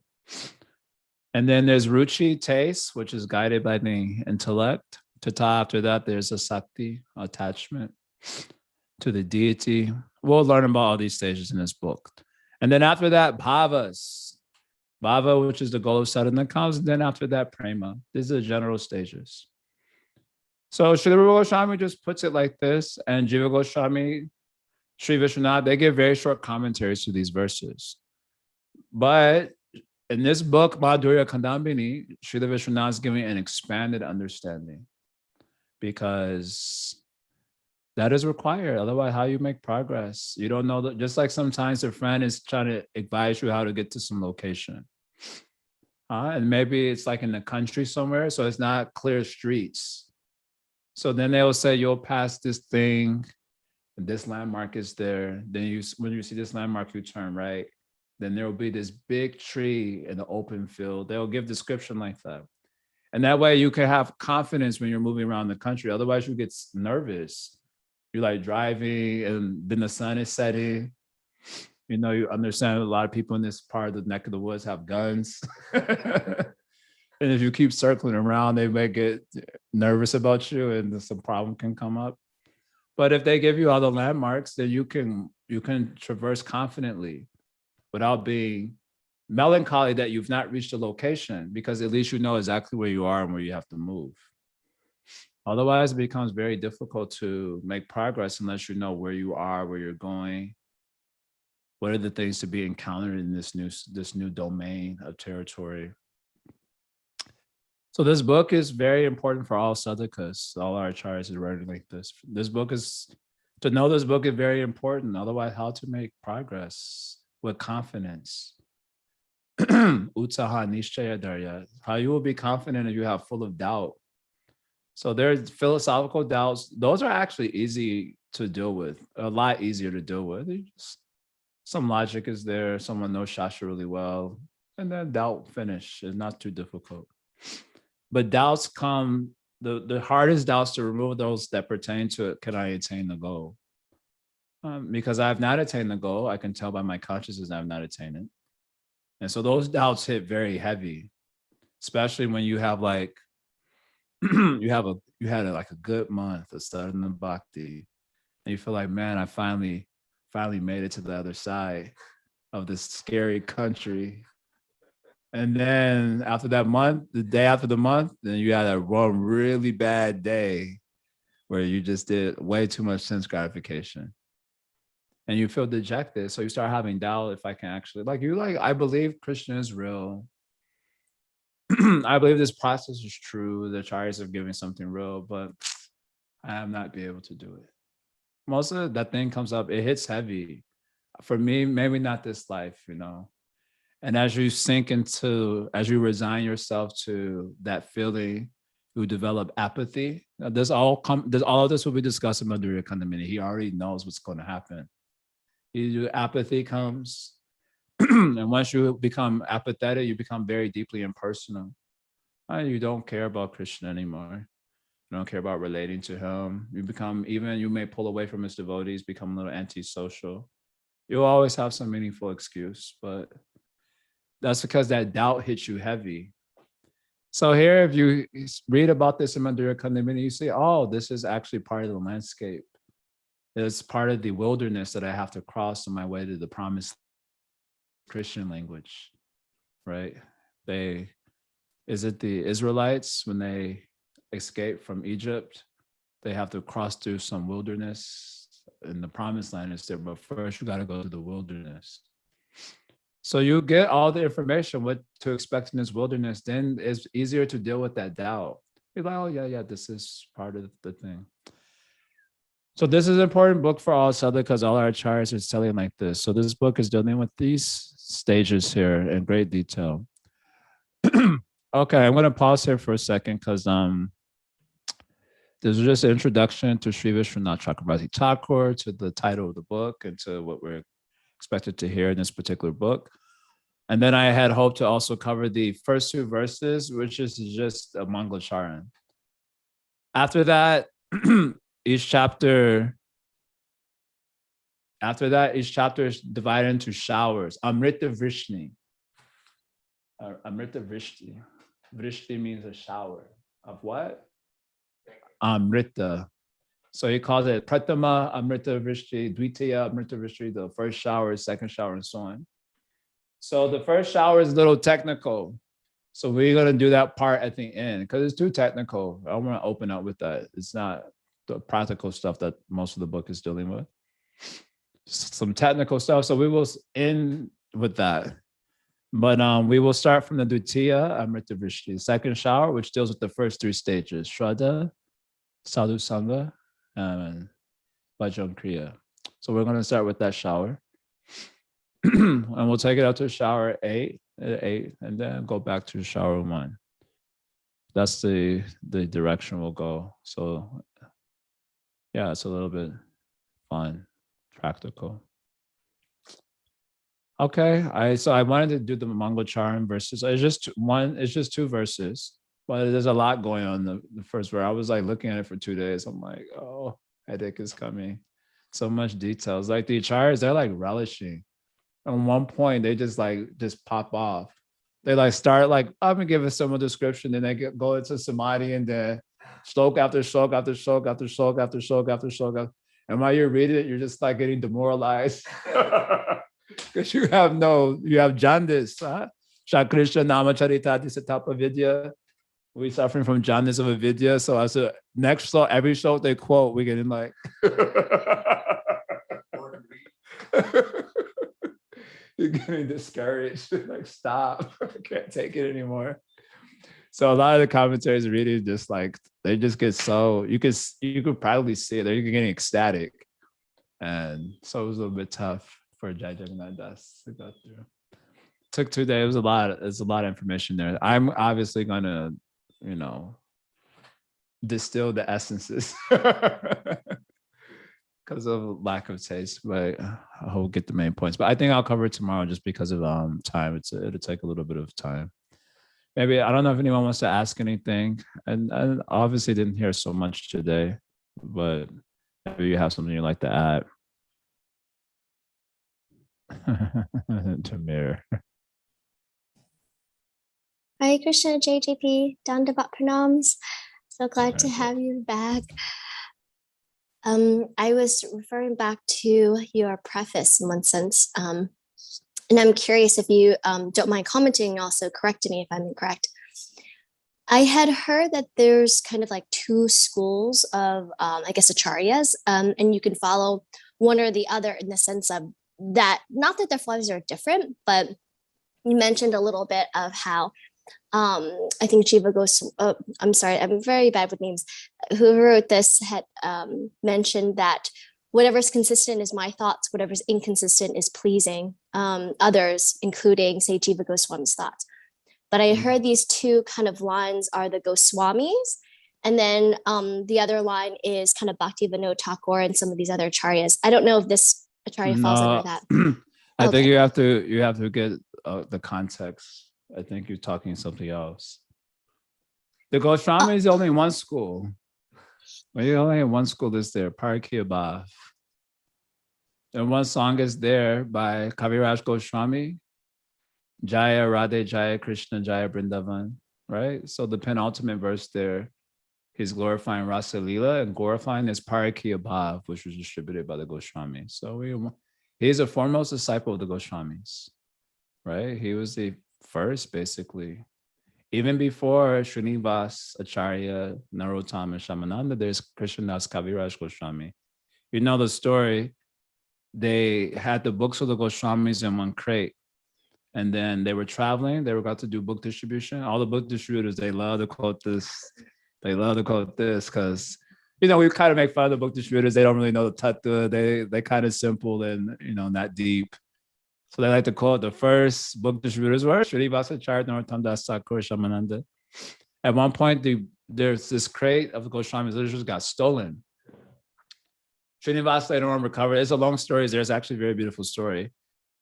And then there's ruchi, taste, which is guided by the intellect. Tata, after that, there's a sakti, attachment to the deity. We'll learn about all these stages in this book. And then after that, bhavas. Bhava, which is the goal of sadhana, comes. And then after that, prema. These are the general stages. So Srila Goswami just puts it like this, and Jiva Goswami, Sri Vishwanath, they give very short commentaries to these verses. But in this book, Madhurya Kadambini, Srila Vishwanath is giving an expanded understanding, because that is required. Otherwise, how you make progress? You don't know that. Just like sometimes a friend is trying to advise you how to get to some location. And maybe it's like in the country somewhere, so it's not clear streets. So then they will say, you'll pass this thing, and this landmark is there. Then when you see this landmark, you turn right. Then there will be this big tree in the open field. They'll give description like that. And that way you can have confidence when you're moving around the country. Otherwise you get nervous. You're like driving and then the sun is setting. You know, you understand a lot of people in this part of the neck of the woods have guns. And if you keep circling around, they may get nervous about you and some problem can come up. But if they give you all the landmarks, then you can traverse confidently without being melancholy that you've not reached a location, because at least you know exactly where you are and where you have to move. Otherwise, it becomes very difficult to make progress unless you know where you are, where you're going. What are the things to be encountered in this new domain of territory? So this book is very important for all sadhakas. All our acharyas are writing like this. To know this book is very important. Otherwise, how to make progress with confidence. Utsaha nishchaya dharya. How you will be confident if you have full of doubt. So there's philosophical doubts. Those are actually easy to deal with, a lot easier to deal with. Some logic is there. Someone knows Shastra really well. And then doubt finish is not too difficult. But doubts come, the hardest doubts to remove those that pertain to it. Can I attain the goal? Because I have not attained the goal. I can tell by my consciousness I have not attained it. And so those doubts hit very heavy, especially when you have like, you had like a good month of sadhana bhakti, and you feel like, man, I finally made it to the other side of this scary country. And then after that month, the day after the month, then you had one really bad day where you just did way too much sense gratification. And you feel dejected. So you start having doubt if I can actually, I believe Krishna is real. I believe this process is true. The acharyas are giving something real, but I have not been able to do it. Most of that thing comes up, it hits heavy. For me, maybe not this life, you know. And as you as you resign yourself to that feeling, you develop apathy. Now, all of this will be discussed in Madhurya Kadambini. He already knows what's going to happen. Apathy comes. And once you become apathetic, you become very deeply impersonal. You don't care about Krishna anymore. You don't care about relating to him. You may pull away from his devotees, become a little antisocial. You'll always have some meaningful excuse, but that's because that doubt hits you heavy. So here, if you read about this in Madhurya Kadambini, you see, oh, this is actually part of the landscape. It's part of the wilderness that I have to cross on my way to the promised Christian language, right? Is it the Israelites, when they escape from Egypt, they have to cross through some wilderness, and the promised land is there, but first you got to go to the wilderness. So you get all the information, what to expect in this wilderness, then it's easier to deal with that doubt. You're like, oh yeah, this is part of the thing. So this is an important book for all sadhakas. All our acharyas are telling like this. So this book is dealing with these stages here in great detail. Okay, I'm going to pause here for a second because this is just an introduction to Sri Vishwanath Chakravarti Thakur, to the title of the book, and to what we're expected to hear in this particular book. And then I had hoped to also cover the first two verses, which is just a Mangalacharan. After that, each chapter After that, each chapter is divided into showers. Amrita Vrishni. Amrita Vrishti. Vrishti means a shower. Of what? Amrita. So he calls it Pratama Amrita Vrishti, Dvitiya Amrita Vrishti, the first shower, second shower, and so on. So the first shower is a little technical. So we're going to do that part at the end because it's too technical. I want to open up with that. It's not the practical stuff that most of the book is dealing with. Some technical stuff. So we will end with that. But we will start from the Dutiya Amrita Vrishti, second shower, which deals with the first three stages: Shraddha, Sadhu Sangha, and Bhajan Kriya. So we're going to start with that shower. And we'll take it up to shower 8, and then go back to shower 1. That's the direction we'll go. So yeah, it's a little bit fun, practical. Okay, so I wanted to do the Mangalcharan verses. It's just 2 verses, but there's a lot going on the first verse. I was like looking at it for 2 days. I'm like, oh, headache is coming. So much details. Like the acharyas, they're like relishing. At one point, they just pop off. They like start like, I'm gonna give a similar description, then they go into samadhi, and then slok after slok after slok after slok after slok after slok. And while you're reading it, you're just like getting demoralized. Because you have jaundice. Shakrishna Namacharita Disatapa Vidya. We're suffering from jaundice of avidya. So as a next slow, every slow they quote, we're getting like you're getting discouraged. Like, stop. I can't take it anymore. So a lot of the commentaries are really just like, they just get so, you could probably see it. They're getting ecstatic. And so it was a little bit tough for Jaya Jagannath Das to go through. Took 2 days. There's a lot of information there. I'm obviously gonna, distill the essences because of lack of taste, but I hope get the main points. But I think I'll cover it tomorrow just because of time. It'll take a little bit of time. Maybe, I don't know if anyone wants to ask anything, and I obviously didn't hear so much today, but maybe you have something you'd like to add. Tamir. Hare Krishna, JJP, Dandavat Pranams. So glad to have you back. I was referring back to your preface in one sense, and I'm curious if you don't mind commenting, also correcting me if I'm incorrect. I had heard that there's kind of like 2 schools of, I guess, acharyas, and you can follow one or the other in the sense of that, not that their philosophies are different, but you mentioned a little bit of how I think Jiva Goswami, I'm sorry, I'm very bad with names, who wrote this had mentioned that whatever's consistent is my thoughts, whatever's inconsistent is pleasing others, including, say, Jiva Goswami's thoughts. But I heard these 2 kind of lines are the Goswamis, and then the other line is kind of Bhaktivinoda Thakur and some of these other acharyas. I don't know if this acharya falls under that. I think you have to get the context. I think you're talking something else. The Goswami is only one school. We only have one school that's there, Parakya Bhav. And one song is there by Kaviraj Goswami, Jaya Radhe Jaya Krishna Jaya Vrindavan, right? So the penultimate verse there, he's glorifying Rasa Leela and glorifying his Parakya Bhav, which was distributed by the Goswami. So he's a foremost disciple of the Goswamis, right? He was the first, basically. Even before Srinivas, Acharya, Narottam, and Shamananda, there's Krishnadas Kaviraj Goswami. You know the story. They had the books of the Goswamis in one crate. And then they were traveling. They were about to do book distribution. All the book distributors, they love to quote this. They love to quote this because, we kind of make fun of the book distributors. They don't really know the tattva. They kind of simple and, not deep. So they like to quote the first book distributors were Srinivasa Acharya, Narottam Das Thakur, Shamananda. At one point, there's this crate of the Goswamis that just got stolen. Srinivasa later on recovered. It's a long story. There's actually a very beautiful story.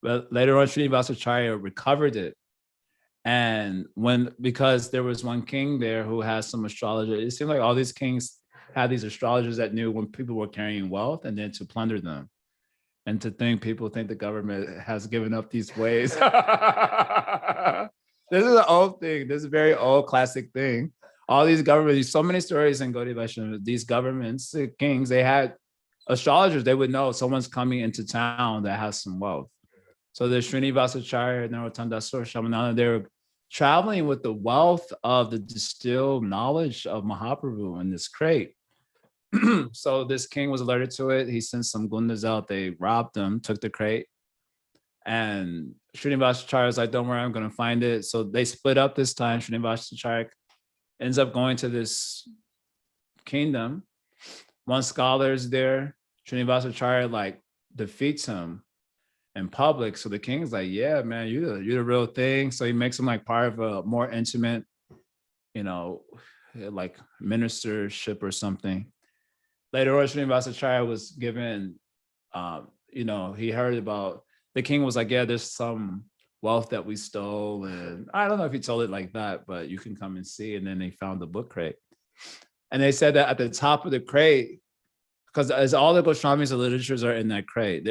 But later on, Srinivasa Acharya recovered it. And because there was one king there who has some astrologers, it seemed like all these kings had these astrologers that knew when people were carrying wealth and then to plunder them. And to think people think the government has given up these ways. This is an old thing. This is a very old classic thing. All these governments, so many stories in Gaudiya Vaishnava, these governments, the kings, they had astrologers. They would know someone's coming into town that has some wealth. So the Srinivasacharya and Narottam Dasur Shamananda, they're traveling with the wealth of the distilled knowledge of Mahaprabhu in this crate. So this king was alerted to it. He sent some gundas out. They robbed them, took the crate. And Srinivasacharya was like, don't worry, I'm going to find it. So they split up this time. Srinivasacharya ends up going to this kingdom. One scholar is there. Srinivasacharya like defeats him in public. So the king's like, yeah, man, you're the real thing. So he makes him like part of a more intimate, like ministership or something. Later on, Srinivasacharya was given, he heard about, the king was like, yeah, there's some wealth that we stole. And I don't know if he told it like that, but you can come and see. And then they found the book crate. And they said that at the top of the crate, because as all the Goswamis and literatures are in that crate,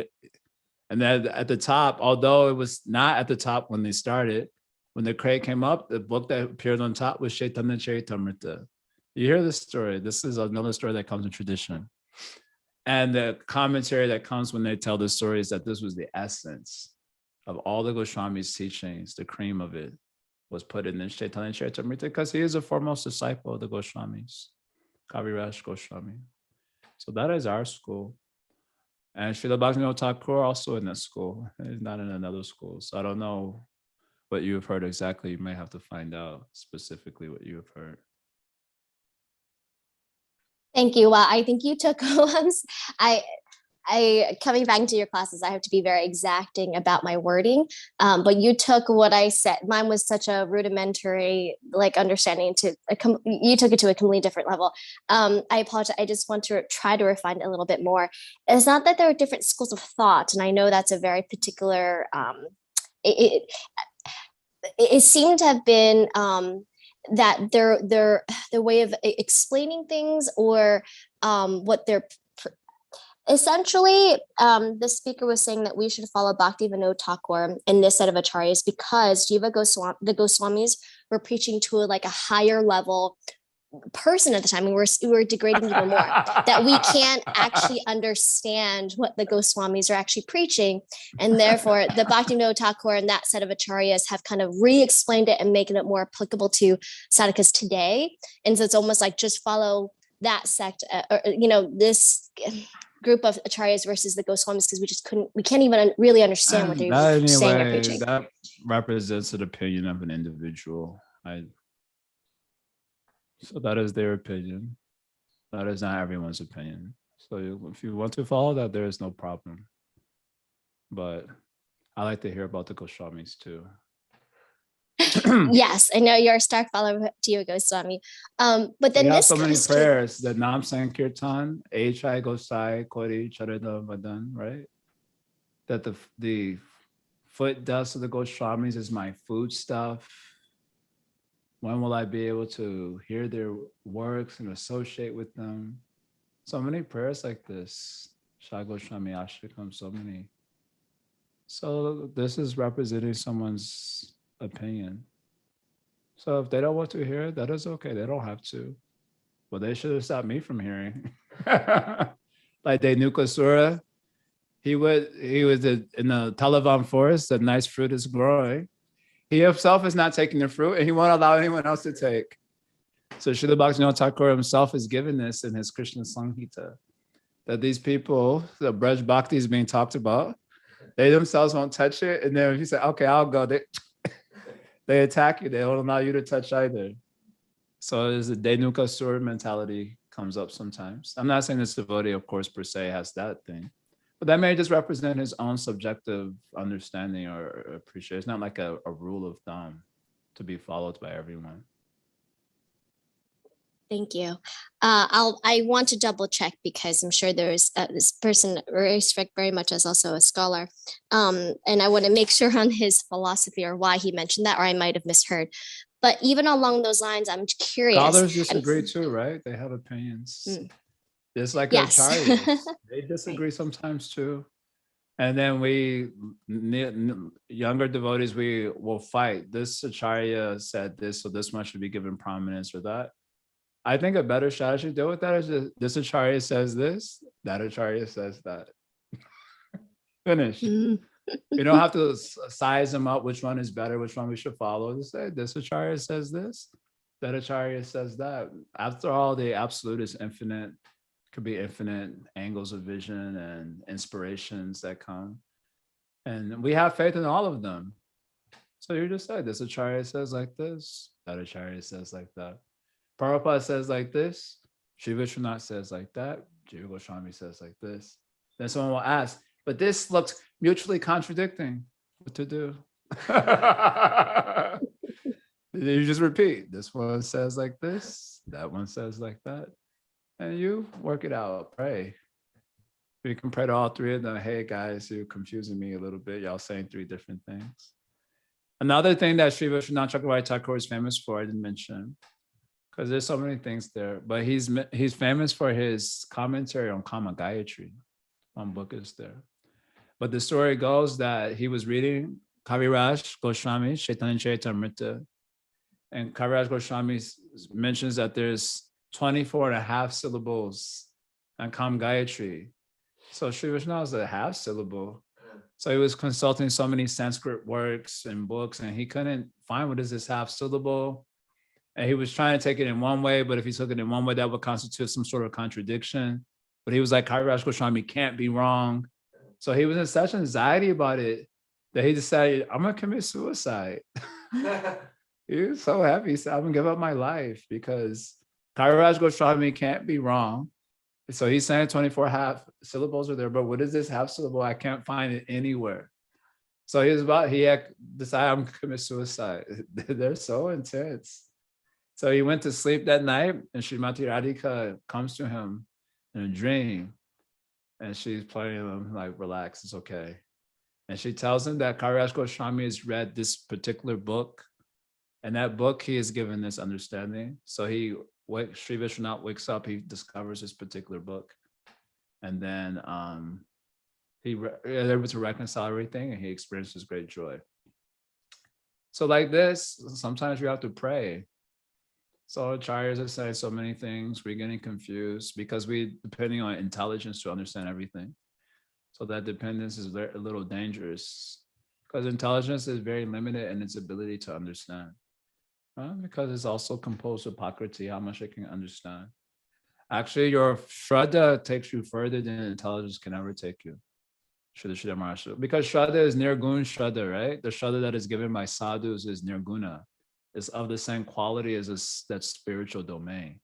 and then at the top, although it was not at the top when they started, when the crate came up, the book that appeared on top was Chaitanya Charitamrita. You hear this story. This is another story that comes in tradition. And the commentary that comes when they tell the story is that this was the essence of all the Goswamis' teachings. The cream of it was put in this Chaitanya Charitamrita because he is a foremost disciple of the Goswamis, Kaviraj Goswami. So that is our school. And Srila Bhaktivinoda Thakur also in that school. He's not in another school. So I don't know what you have heard exactly. You may have to find out specifically what you have heard. Thank you. Well, I think you took I coming back into your classes, I have to be very exacting about my wording. But you took what I said. Mine was such a rudimentary understanding you took it to a completely different level. I apologize. I just want to try to refine it a little bit more. It's not that there are different schools of thought, and I know that's a very particular. It seemed to have been that their way of explaining things or what they're essentially, the speaker was saying that we should follow Bhaktivinoda Thakur in this set of acharyas because the Goswamis were preaching to a higher level person at the time. We were degrading even more, that we can't actually understand what the Goswamis are actually preaching. And therefore, the Bhaktivinoda Thakur and that set of acharyas have kind of re-explained it and making it more applicable to sadhakas today. And so it's almost like just follow that sect, this group of acharyas versus the Goswamis, because we can't even really understand what they're saying or preaching. That represents an opinion of an individual. So that is their opinion. That is not everyone's opinion. So if you want to follow that, there is no problem. But I like to hear about the Goswamis too. Yes, I know you're a stark follower of Jiva Goswami. But then this so many prayers, the Nam Sankirtan, H.I. Gosai, Kori, Charada Vadan, right? That the foot dust of the Goswamis is my food stuff. When will I be able to hear their works and associate with them? So many prayers like this. Shah Goswami Ashtakam, so many. So this is representing someone's opinion. So if they don't want to hear it, that is okay. They don't have to. But they should have stopped me from hearing. Like Denukasura, he was in the Talavan forest, the nice fruit is growing. He himself is not taking the fruit, and he won't allow anyone else to take. So Srila Bhaktivinoda Thakur himself is given this in his Krishna Samhita, that these people, the Braj Bhakti is being talked about, they themselves won't touch it. And then if you say, okay, I'll go, they attack you. They won't allow you to touch either. So there's a Denukasura mentality comes up sometimes. I'm not saying this devotee, of course, per se has that thing. But that may just represent his own subjective understanding or appreciation. It's not like a rule of thumb to be followed by everyone. Thank you. I want to double check because I'm sure there's this person very much as also a scholar. And I want to make sure on his philosophy or why he mentioned that, or I might have misheard. But even along those lines, I'm curious. Scholars disagree too, right? They have opinions. It's like acharyas. They disagree sometimes too. And then younger devotees, we will fight. This Acharya said this, so this one should be given prominence or that. I think a better strategy to deal with that is just, this Acharya says this, that Acharya says that. Finish. You don't have to size them up, which one is better, which one we should follow. Just say, this Acharya says this, that Acharya says that. After all, the absolute is infinite. Could be infinite angles of vision and inspirations that come. And we have faith in all of them. So you just say, this Acharya says like this, that Acharya says like that. Prabhupada says like this, Sri Vishwanath says like that, Jiva Goswami says like this. Then someone will ask, but this looks mutually contradicting. What to do? You just repeat, this one says like this, that one says like that. And you work it out, pray. You can pray to all three of them. Hey guys, you're confusing me a little bit. Y'all saying three different things. Another thing that Sri Vishwanath Chakravarti Thakur is famous for, I didn't mention, because there's so many things there, but he's famous for his commentary on Kama Gayatri. One book is there. But the story goes that he was reading Kaviraj Goswami, Chaitanya Charitamrita, and Kaviraj Goswami mentions that there's 24 and a half syllables on Kam Gayatri. So Sri Vishnu is a half syllable. So he was consulting so many Sanskrit works and books, and he couldn't find what is this half syllable. And he was trying to take it in one way, but if he took it in one way, that would constitute some sort of contradiction. But he was like, Kaviraj Goswami can't be wrong. So he was in such anxiety about it that he decided, I'm going to commit suicide. He was so happy. He said, I'm going to give up my life because Kaviraj Goswami can't be wrong. So he's saying 24 half syllables are there, but what is this half syllable? I can't find it anywhere. So he had decided, I'm going to commit suicide. They're so intense. So he went to sleep that night, and Srimati Radhika comes to him in a dream, and she's playing him like, relax, it's okay. And she tells him that Kaviraj Goswami has read this particular book, and that book he is given this understanding. So Sri Vishwanath wakes up, he discovers this particular book, and then he's able to reconcile everything, and he experiences great joy. So like this, sometimes you have to pray. So acharyas are saying so many things, we're getting confused because we depending on intelligence to understand everything. So that dependence is a little dangerous because intelligence is very limited in its ability to understand. Because it's also composed of prakriti, how much it can understand. Actually, your shraddha takes you further than intelligence can ever take you. Because shraddha is nirgun shraddha, right? The shraddha that is given by sadhus is nirguna. It's of the same quality as that spiritual domain.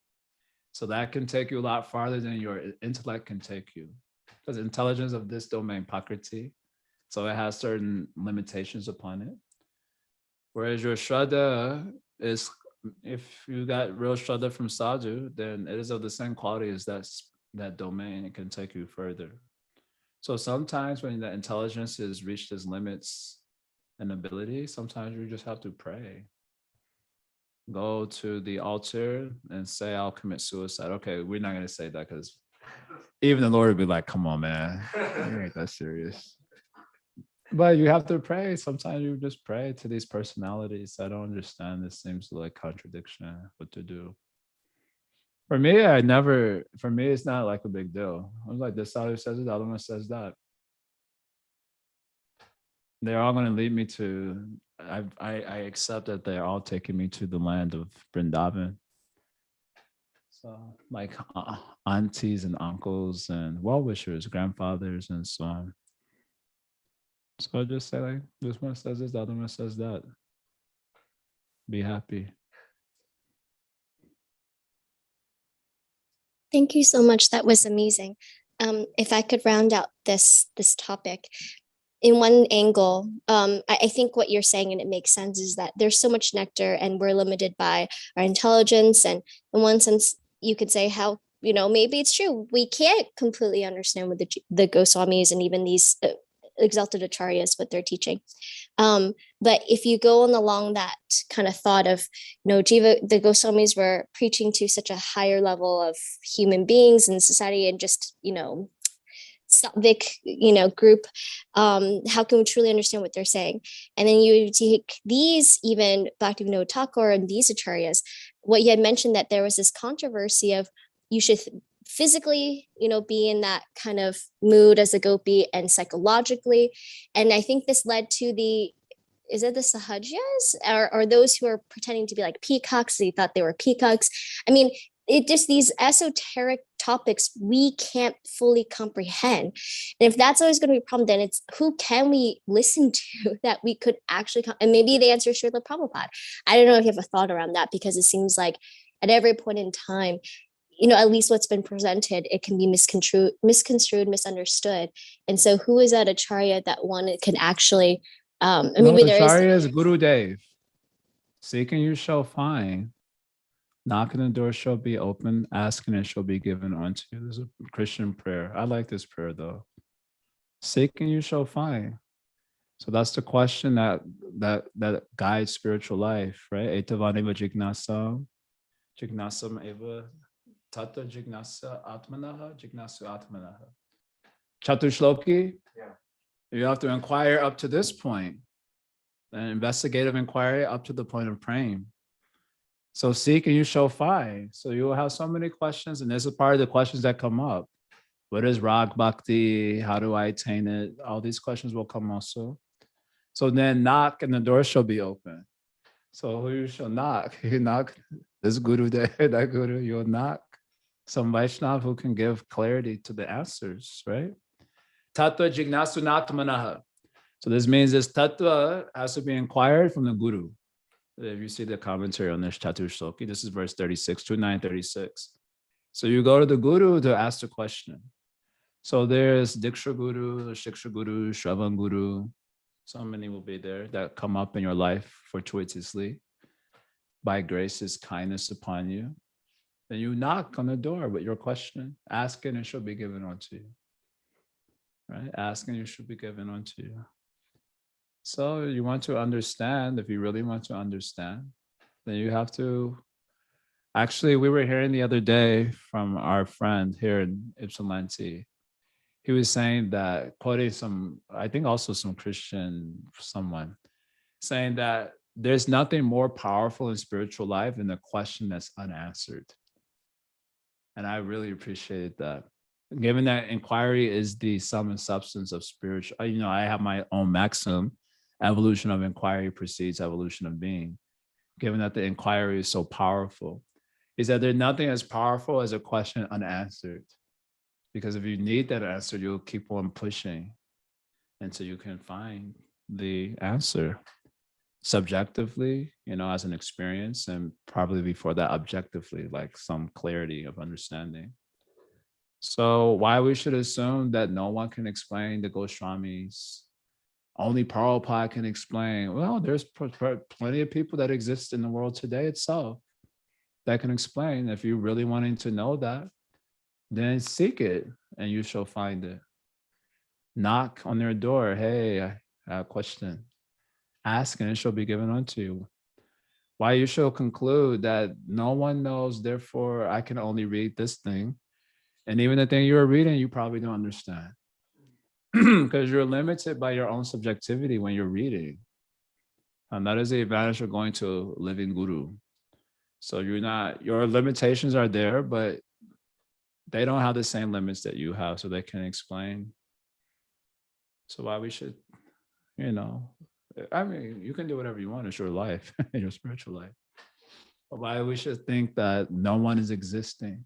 So that can take you a lot farther than your intellect can take you. Because intelligence of this domain, prakriti, so it has certain limitations upon it. Whereas your shraddha is, if you got real shraddha from sadhu, then it is of the same quality as that domain. It can take you further. So sometimes when the intelligence has reached its limits and ability, sometimes you just have to pray. Go to the altar and say, I'll commit suicide. Okay, we're not going to say that because even the Lord would be like, come on, man, you ain't that serious. But you have to pray. Sometimes you just pray to these personalities. I don't understand. This seems like contradiction. What to do? For me, it's not like a big deal. I was like, this sadhu says it, the other one says that. They're all going to lead me to, I accept that they're all taking me to the land of Vrindavan. So like aunties and uncles and well-wishers, grandfathers and so on. So I just say like, this one says this, the other one says that. Be happy. Thank you so much. That was amazing. If I could round out this topic, in one angle, I think what you're saying, and it makes sense, is that there's so much nectar and we're limited by our intelligence. And in one sense, you could say how, maybe it's true. We can't completely understand what the Goswamis and even these exalted acharyas, what they're teaching. But if you go along that kind of thought of, the Goswamis were preaching to such a higher level of human beings in society and just, sattvic, group, how can we truly understand what they're saying? And then you take these, even Bhaktivinoda Thakur and these acharyas, what you had mentioned, that there was this controversy of you should physically, be in that kind of mood as a gopi, and psychologically. And I think this led to is it the Sahajas, or those who are pretending to be like peacocks? They thought they were peacocks. I mean, it just, these esoteric topics we can't fully comprehend. And if that's always going to be a problem, then it's who can we listen to that we could actually and maybe the answer is Srila Prabhupada. I don't know if you have a thought around that, because it seems like at every point in time, at least what's been presented, it can be misconstrued, misunderstood. And so who is that acharya that one can actually, maybe there acharya is Guru Dev. Seek and you shall find. Knocking the door shall be open. Asking it shall be given unto you. There's a Christian prayer. I like this prayer though. Seek and you shall find. So that's the question that guides spiritual life, right? Etavaneva jignasam. Jignasam eva. Tata jignasa atmanaha, jignasu atmanaha. Chatushloki, you have to inquire up to this point, an investigative inquiry up to the point of praying. So seek and you shall find. So you will have so many questions, and this is part of the questions that come up. What is Rag Bhakti? How do I attain it? All these questions will come also. So then knock and the door shall be open. So who you shall knock? You knock this guru, that guru, you'll knock. Some Vaishnava who can give clarity to the answers, right? Tattva jignasu natmanaha. So this means this tattva has to be inquired from the guru. If you see the commentary on this Chatushloki, this is verse 36, 2936. So you go to the guru to ask the question. So there's Diksha Guru, Shiksha Guru, Shravan Guru. So many will be there that come up in your life fortuitously by grace's kindness upon you. Then you knock on the door with your question. Ask and it shall be given unto you. Right? Ask and it shall be given unto you. So you want to understand, if you really want to understand, then you have to, actually, we were hearing the other day from our friend here in Ypsilanti. He was saying that, quoting I think also some Christian, someone, saying that there's nothing more powerful in spiritual life than a question that's unanswered. And I really appreciated that. Given that inquiry is the sum and substance of spiritual, I have my own maxim, evolution of inquiry precedes evolution of being. Given that the inquiry is so powerful, is that there's nothing as powerful as a question unanswered. Because if you need that answer, you'll keep on pushing until you can find the answer subjectively, as an experience, and probably before that objectively, like some clarity of understanding. So why we should assume that no one can explain the Goswamis, only Prabhupada can explain? Well, there's plenty of people that exist in the world today itself that can explain. If you're really wanting to know that, then seek it and you shall find it. Knock on their door. Hey, I have a question. Ask and it shall be given unto you. Why you shall conclude that no one knows, therefore I can only read this thing. And even the thing you're reading, you probably don't understand. Because you're limited by your own subjectivity when you're reading. And that is the advantage of going to a living guru. So your limitations are there, but they don't have the same limits that you have, so they can explain. So why we should, you can do whatever you want. It's your life, your spiritual life. But why we should think that no one is existing.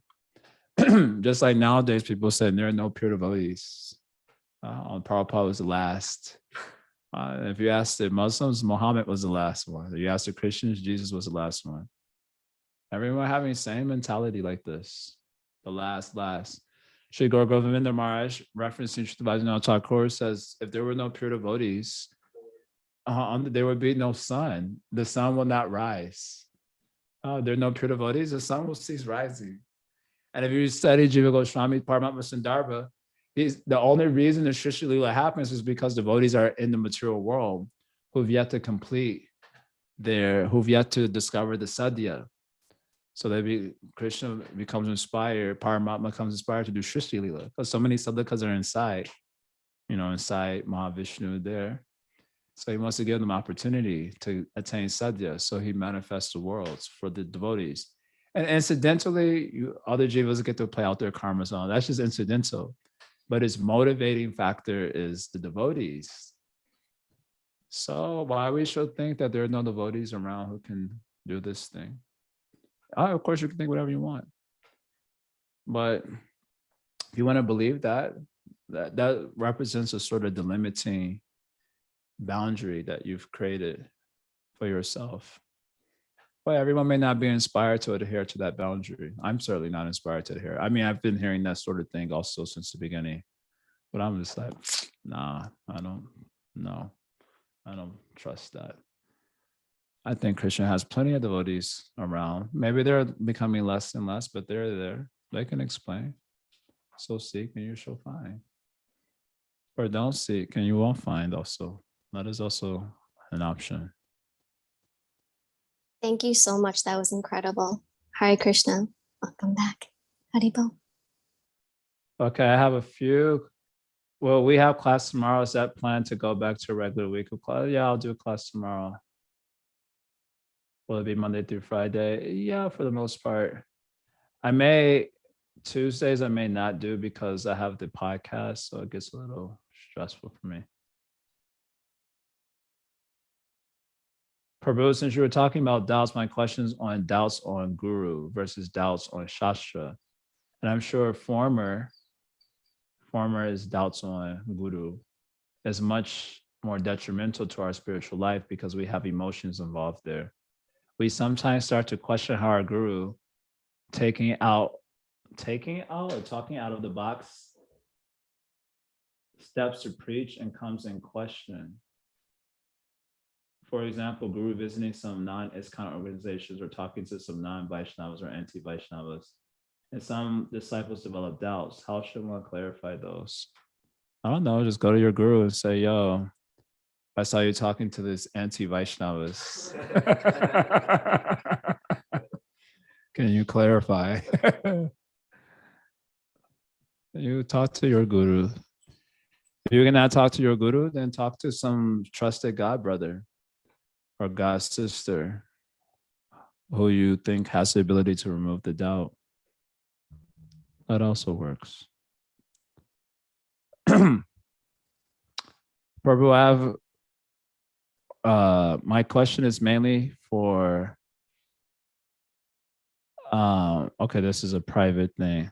Just like nowadays, people say there are no pure devotees. Prabhupada was the last. If you ask the Muslims, Muhammad was the last one. If you ask the Christians, Jesus was the last one. Everyone having the same mentality like this. The last. Sri Gaura Govinda Maharaj, referencing Srimad Bhagavatam Thakur, says, if there were no pure devotees, there would be no sun. The sun will not rise. There are no pure devotees, the sun will cease rising. And if you study Jiva Goswami, Paramatma Sandarbha, the only reason the Srishti Leela happens is because devotees are in the material world who've yet to discover the sadhya. So Krishna becomes inspired, Paramatma becomes inspired to do Srishti Leela, because so many sadhakas are inside, inside Mahavishnu there. So he wants to give them opportunity to attain sadhya. So he manifests the worlds for the devotees. And incidentally, other jivas get to play out their karmas on. That's just incidental. But its motivating factor is the devotees. So why we should think that there are no devotees around who can do this thing? Of course, you can think whatever you want. But if you want to believe that represents a sort of delimiting boundary that you've created for yourself. But everyone may not be inspired to adhere to that boundary. I'm certainly not inspired to adhere. I mean, I've been hearing that sort of thing also since the beginning. But I'm just like, nah, I don't trust that. I think Krishna has plenty of devotees around. Maybe they're becoming less and less, but they're there. They can explain. So seek and you shall find. Or don't seek and you won't find also. That is also an option. Thank you so much. That was incredible. Hare Krishna. Welcome back. Haribol. Okay, I have a few. Well, we have class tomorrow. Is that planned to go back to a regular week of class? Yeah, I'll do a class tomorrow. Will it be Monday through Friday? Yeah, for the most part. Tuesdays I may not do because I have the podcast, so it gets a little stressful for me. Prabhu, since you were talking about doubts, my questions on doubts on Guru versus doubts on Shastra. And I'm sure former is doubts on Guru is much more detrimental to our spiritual life because we have emotions involved there. We sometimes start to question how our Guru talking out of the box steps to preach and comes in question. For example, Guru visiting some non-ISKCON organizations or talking to some non-Vaishnavas or anti-Vaishnavas. And some disciples develop doubts. How should one clarify those? I don't know, just go to your Guru and say, yo, I saw you talking to this anti-Vaishnavas. Can you clarify? You talk to your Guru. If you cannot talk to your Guru, then talk to some trusted God brother or God sister who you think has the ability to remove the doubt. That also works. Prabhu, I have my question is mainly for okay, this is a private thing.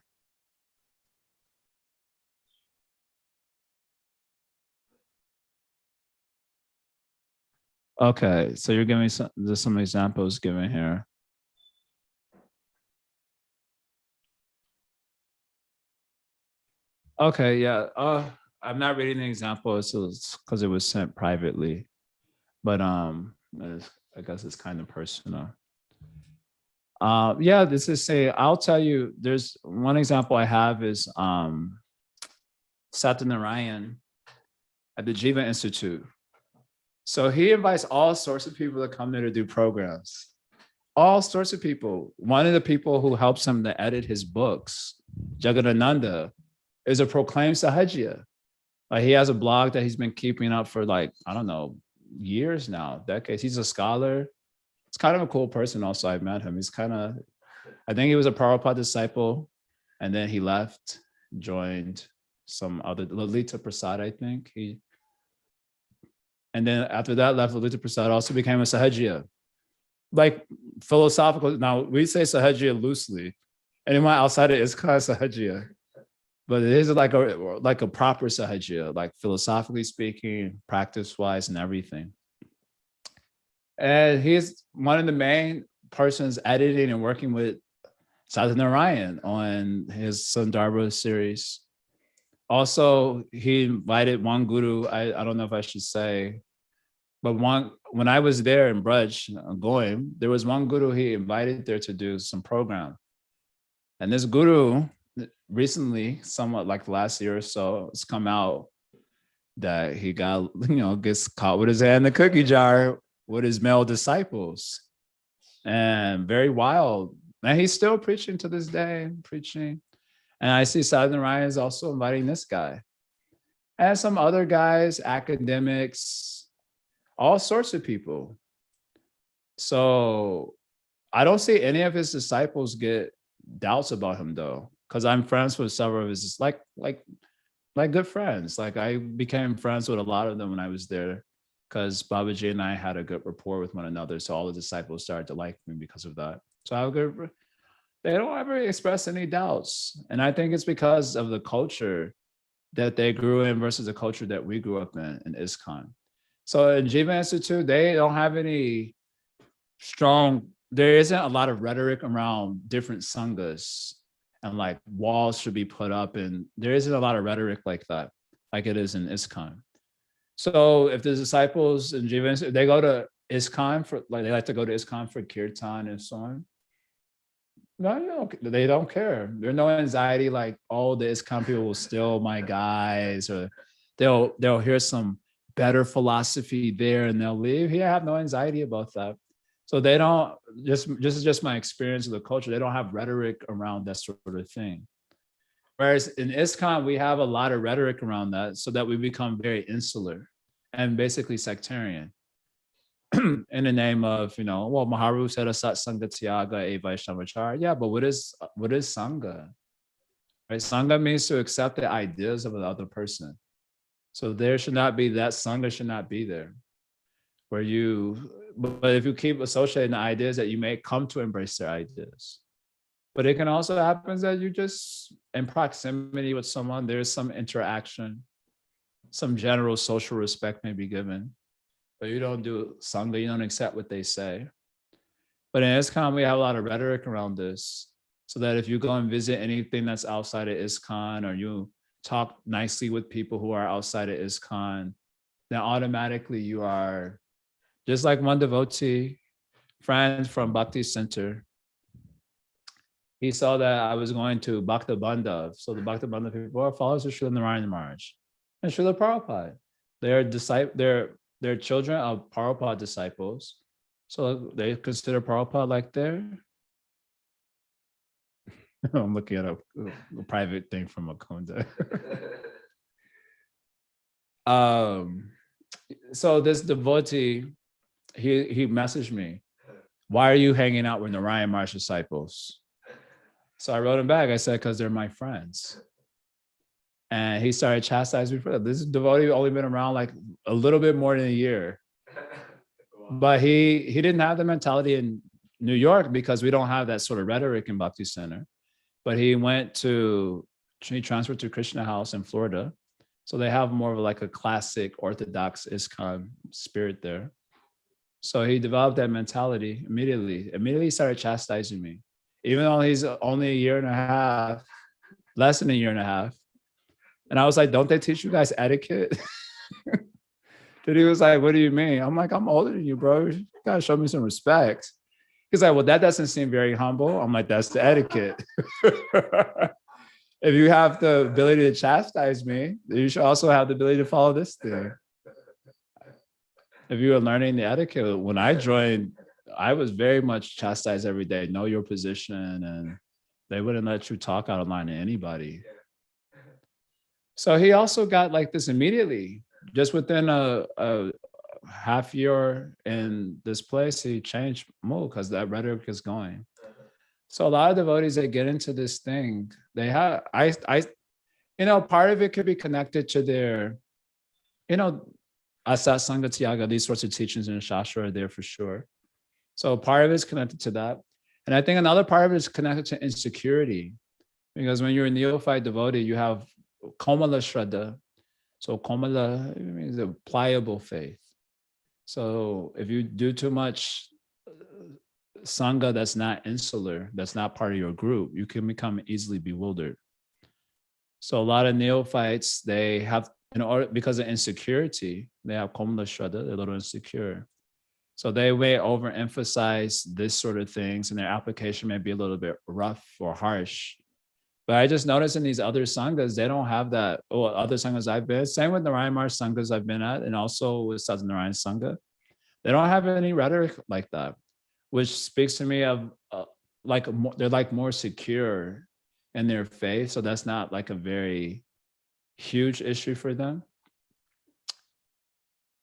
Okay, so you're giving there's some examples given here. Okay, yeah. I'm not reading the example because it was sent privately, but I guess it's kind of personal. Yeah, this is I'll tell you. There's one example I have is Satyanarayan at the Jiva Institute. So he invites all sorts of people to come there to do programs. All sorts of people. One of the people who helps him to edit his books, Jagannath, is a proclaimed Sahajya. He has a blog that he's been keeping up for years now, decades. He's a scholar. It's kind of a cool person also. I met him. I think he was a Prabhupada disciple, and then he left, joined some other, Lalita Prasad, I think. And then after that left, Lalita Prasad also became a Sahajya. Like philosophical, now we say Sahajya loosely. Anyone outside of ISKCON is Sahajya. But it is like a proper Sahajya, like philosophically speaking, practice-wise and everything. And he's one of the main persons editing and working with Satyanarayan on his Sundarbha series. Also, he invited one guru, I don't know if I should say, but when I was there in Braj, there was one guru he invited there to do some program. And this guru recently, somewhat like last year or so, it's come out that he gets caught with his hand in the cookie jar with his male disciples. And very wild. And he's still preaching to this day, preaching. And I see Sadhguru Narayan is also inviting this guy. And some other guys, academics, all sorts of people. So I don't see any of his disciples get doubts about him though, because I'm friends with several of his like good friends. Like I became friends with a lot of them when I was there, because Babaji and I had a good rapport with one another. So all the disciples started to like me because of that. So I have a good. They don't ever express any doubts, and I think it's because of the culture that they grew in versus the culture that we grew up in ISKCON. So in Jiva Institute, they don't have any strong, there isn't a lot of rhetoric around different sanghas and like walls should be put up, and there isn't a lot of rhetoric like that, like it is in ISKCON. So if the disciples in Jiva Institute, they go to ISKCON for, like they like to go to ISKCON for kirtan and so on. No, they don't care. There's no anxiety like, oh, the ISKCON people will steal my guys, or they'll hear some better philosophy there and they'll leave. Here, I have no anxiety about that. So they don't, this is just my experience of the culture. They don't have rhetoric around that sort of thing. Whereas in ISKCON, we have a lot of rhetoric around that, so that we become very insular and basically sectarian. In the name of, well, Maharu said a satsanga tyaga a vaishnavachara. Yeah, but what is sangha? Right? Sangha means to accept the ideas of the other person. So there should not be, that sangha should not be there. Where but if you keep associating the ideas, that you may come to embrace their ideas. But it can also happen that you just, in proximity with someone, there's some interaction, some general social respect may be given. But you don't do sangha, you don't accept what they say. But in ISKCON, we have a lot of rhetoric around this, so that if you go and visit anything that's outside of ISKCON, or you talk nicely with people who are outside of ISKCON, then automatically you are, just like one devotee friend from Bhakti Center. He saw that I was going to Bhakta Bandhav. So the Bhakta Bandhav people are followers of Srila Narayana Maharaj and Srila Prabhupada. They're children of Prabhupada disciples. So they consider Prabhupada like their, I'm looking at a private thing from Akunda. So this devotee, he messaged me, why are you hanging out with Narayan Maharaj disciples? So I wrote him back. I said, because they're my friends. And he started chastising me for that. This devotee only been around like a little bit more than a year. But he didn't have the mentality in New York, because we don't have that sort of rhetoric in Bhakti Center. But he transferred to Krishna House in Florida. So they have more of like a classic Orthodox ISKCON spirit there. So he developed that mentality immediately. Immediately started chastising me, even though he's only a year and a half, less than a year and a half. And I was like, don't they teach you guys etiquette? Then he was like, what do you mean? I'm like, I'm older than you, bro. You gotta show me some respect. He's like, well, that doesn't seem very humble. I'm like, that's the etiquette. If you have the ability to chastise me, you should also have the ability to follow this thing. If you are learning the etiquette, when I joined, I was very much chastised every day. Know your position, and they wouldn't let you talk out of line to anybody. So he also got like this immediately, just within a half year in this place, he changed mood because that rhetoric is going. So a lot of devotees that get into this thing, they have, part of it could be connected to their, Asat Sangha Tyaga, these sorts of teachings in the Shastra are there for sure. So part of it is connected to that. And I think another part of it is connected to insecurity, because when you're a neophyte devotee, you have Komala Shraddha. So Komala means a pliable faith. So if you do too much Sangha that's not insular, that's not part of your group, you can become easily bewildered. So a lot of neophytes, they have, because of insecurity, they have Komala Shraddha, they're a little insecure. So they may overemphasize this sort of things, and their application may be a little bit rough or harsh. But I just noticed in these other sanghas, they don't have that. Other sanghas I've been, same with Narayan Maharaj sanghas I've been at, and also with Satyanarayan Sangha, they don't have any rhetoric like that, which speaks to me of like they're like more secure in their faith, so that's not like a very huge issue for them.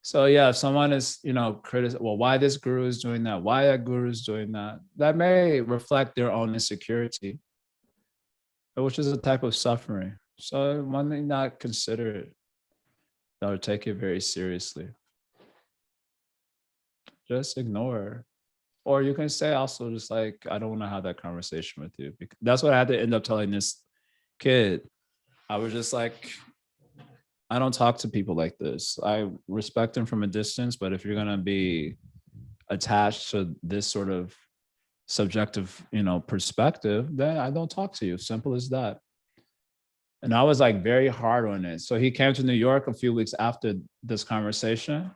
So yeah, if someone is, well, why this guru is doing that, why that guru is doing that, that may reflect their own insecurity, which is a type of suffering. So one may not consider it or take it very seriously. Just ignore. Or you can say also just like, I don't want to have that conversation with you. That's what I had to end up telling this kid. I was just like, I don't talk to people like this. I respect them from a distance, but if you're going to be attached to this sort of subjective, perspective, then I don't talk to you. Simple as that. And I was like very hard on it. So he came to New York a few weeks after this conversation.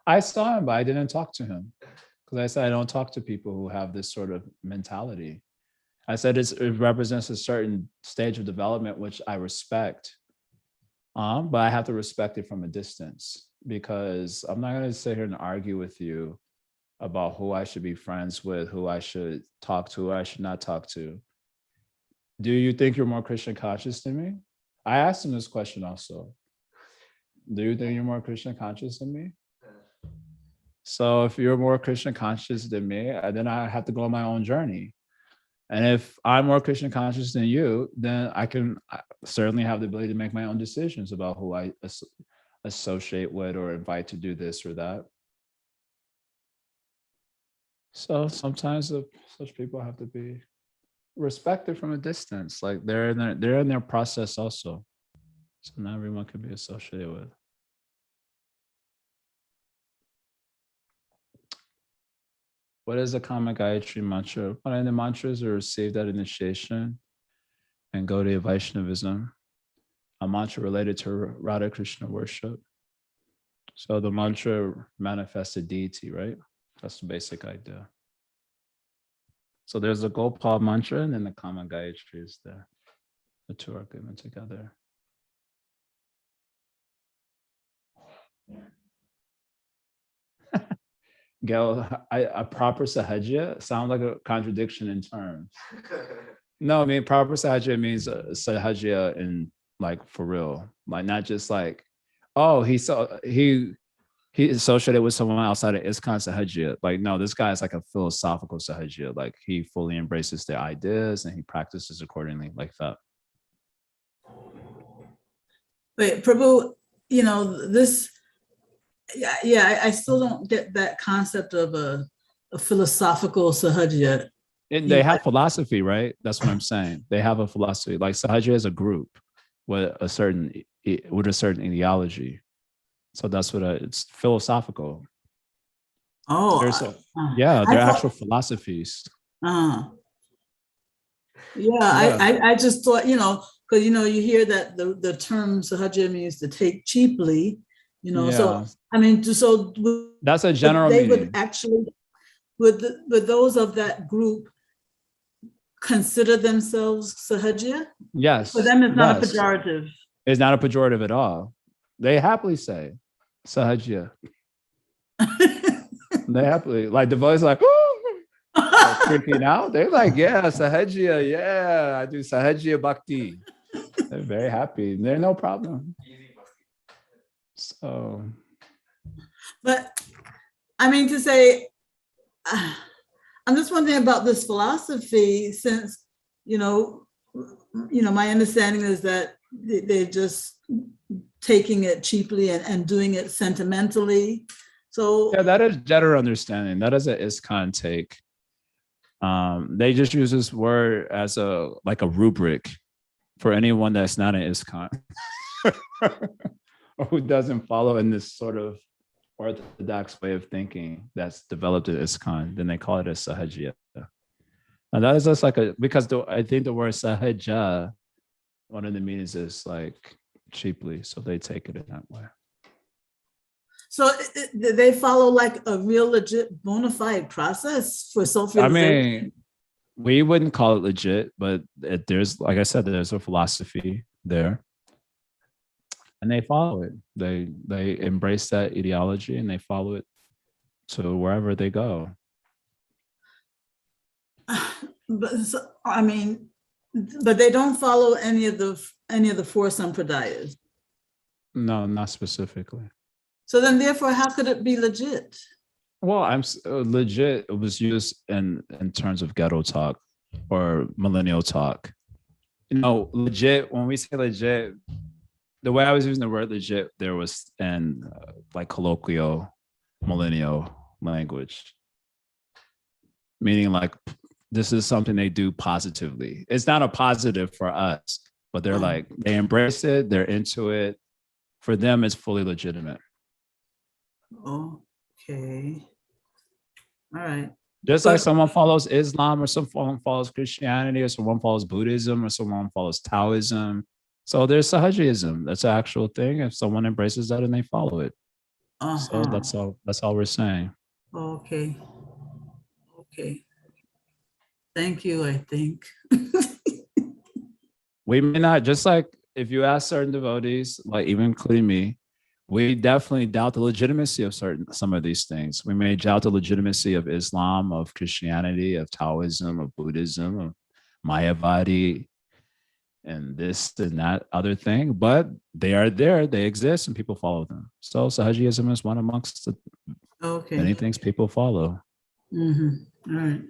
I saw him, but I didn't talk to him because I said, I don't talk to people who have this sort of mentality. I said, it represents a certain stage of development, which I respect. But I have to respect it from a distance because I'm not going to sit here and argue with you about who I should be friends with, who I should talk to, who I should not talk to. Do you think you're more Krishna conscious than me? I asked him this question also. Do you think you're more Krishna conscious than me? So if you're more Krishna conscious than me, then I have to go on my own journey. And if I'm more Krishna conscious than you, then I certainly have the ability to make my own decisions about who I associate with or invite to do this or that. So sometimes such people have to be respected from a distance. Like they're in their process also. So not everyone can be associated with. What is the common Gayatri mantra? One of the mantras are received at initiation and Gaudiya Vaishnavism. A mantra related to Radha Krishna worship. So the mantra manifests a deity, right? That's the basic idea. So there's the Gopal mantra and then the common Gayatri is there. The two are given together. Gail, a proper sahajya sounds like a contradiction in terms. No, I mean, proper sahajya means sahajya in like for real, like not just like, oh, he associated with someone outside of ISKCON sahajya. Like, no, this guy is like a philosophical sahajya. Like he fully embraces their ideas and he practices accordingly like that. Wait, Prabhu, this, I still don't get that concept of a philosophical sahajya. They have philosophy, right? That's what I'm saying. They have a philosophy. Like sahajya is a group with a certain ideology. So that's what it's philosophical. Oh, they're actual philosophies. I just thought, because you hear that the term sahajya means to take cheaply, So I mean, so that's a general meaning. Would actually, would those of that group consider themselves sahajya? Yes. For them, it's not a pejorative. It's not a pejorative at all. They happily say sahajya. They happily, like the voice, like, freaking out. They're like, yeah, sahajya, yeah, I do sahajya bhakti. They're very happy. They're no problem. So, but I mean to say, I'm just wondering about this philosophy, since my understanding is that they're just taking it cheaply and doing it sentimentally. So yeah, that is general understanding. That is an ISKCON take. They just use this word as a rubric for anyone that's not an ISKCON or who doesn't follow in this sort of orthodox way of thinking that's developed at ISKCON. Then they call it a sahajya. And that is just because I think the word sahajya, one of the meanings is like cheaply, so they take it in that way. So they follow like a real legit bona fide process for self-realization? I mean, we wouldn't call it legit, but there's, like I said, there's a philosophy there. And they follow it. They embrace that ideology and they follow it to wherever they go. but they don't follow any of the four sampradayas. No, not specifically. So then, therefore, how could it be legit? Well, legit. It was used in terms of ghetto talk or millennial talk. Legit. When we say legit, the way I was using the word legit, there was in like colloquial millennial language, meaning like this is something they do positively. It's not a positive for us, but they're like, they embrace it, they're into it. For them, it's fully legitimate. Okay. All right. Just like someone follows Islam, or someone follows Christianity, or someone follows Buddhism, or someone follows Taoism. So there's Sahajiism. That's an actual thing. If someone embraces that and they follow it. So that's all we're saying. Okay. Thank you, I think. We may not, just like if you ask certain devotees, like even including me, we definitely doubt the legitimacy of some of these things. We may doubt the legitimacy of Islam, of Christianity, of Taoism, of Buddhism, of Mayavadi, and this and that other thing, but they are there, they exist, and people follow them. So Sahajiism is one amongst the many things people follow. Mm-hmm. All right.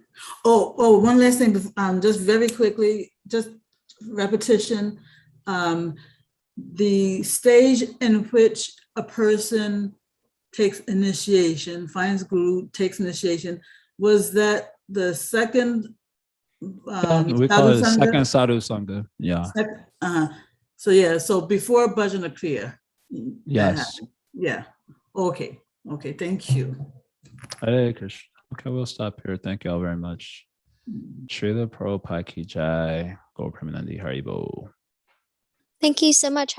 Oh, one last thing, just very quickly, just repetition. The stage in which a person takes initiation, finds Guru, takes initiation, was that the second? We call it second Sadhu Sangha. Yeah. So before Bhajana Kriya. Yes. Yeah. Okay. Thank you. Hare Krishna. Okay, we'll stop here. Thank you all very much. Srila Prabhupada Ki Jai. Gaur Premanandi Haribo. Thank you so much.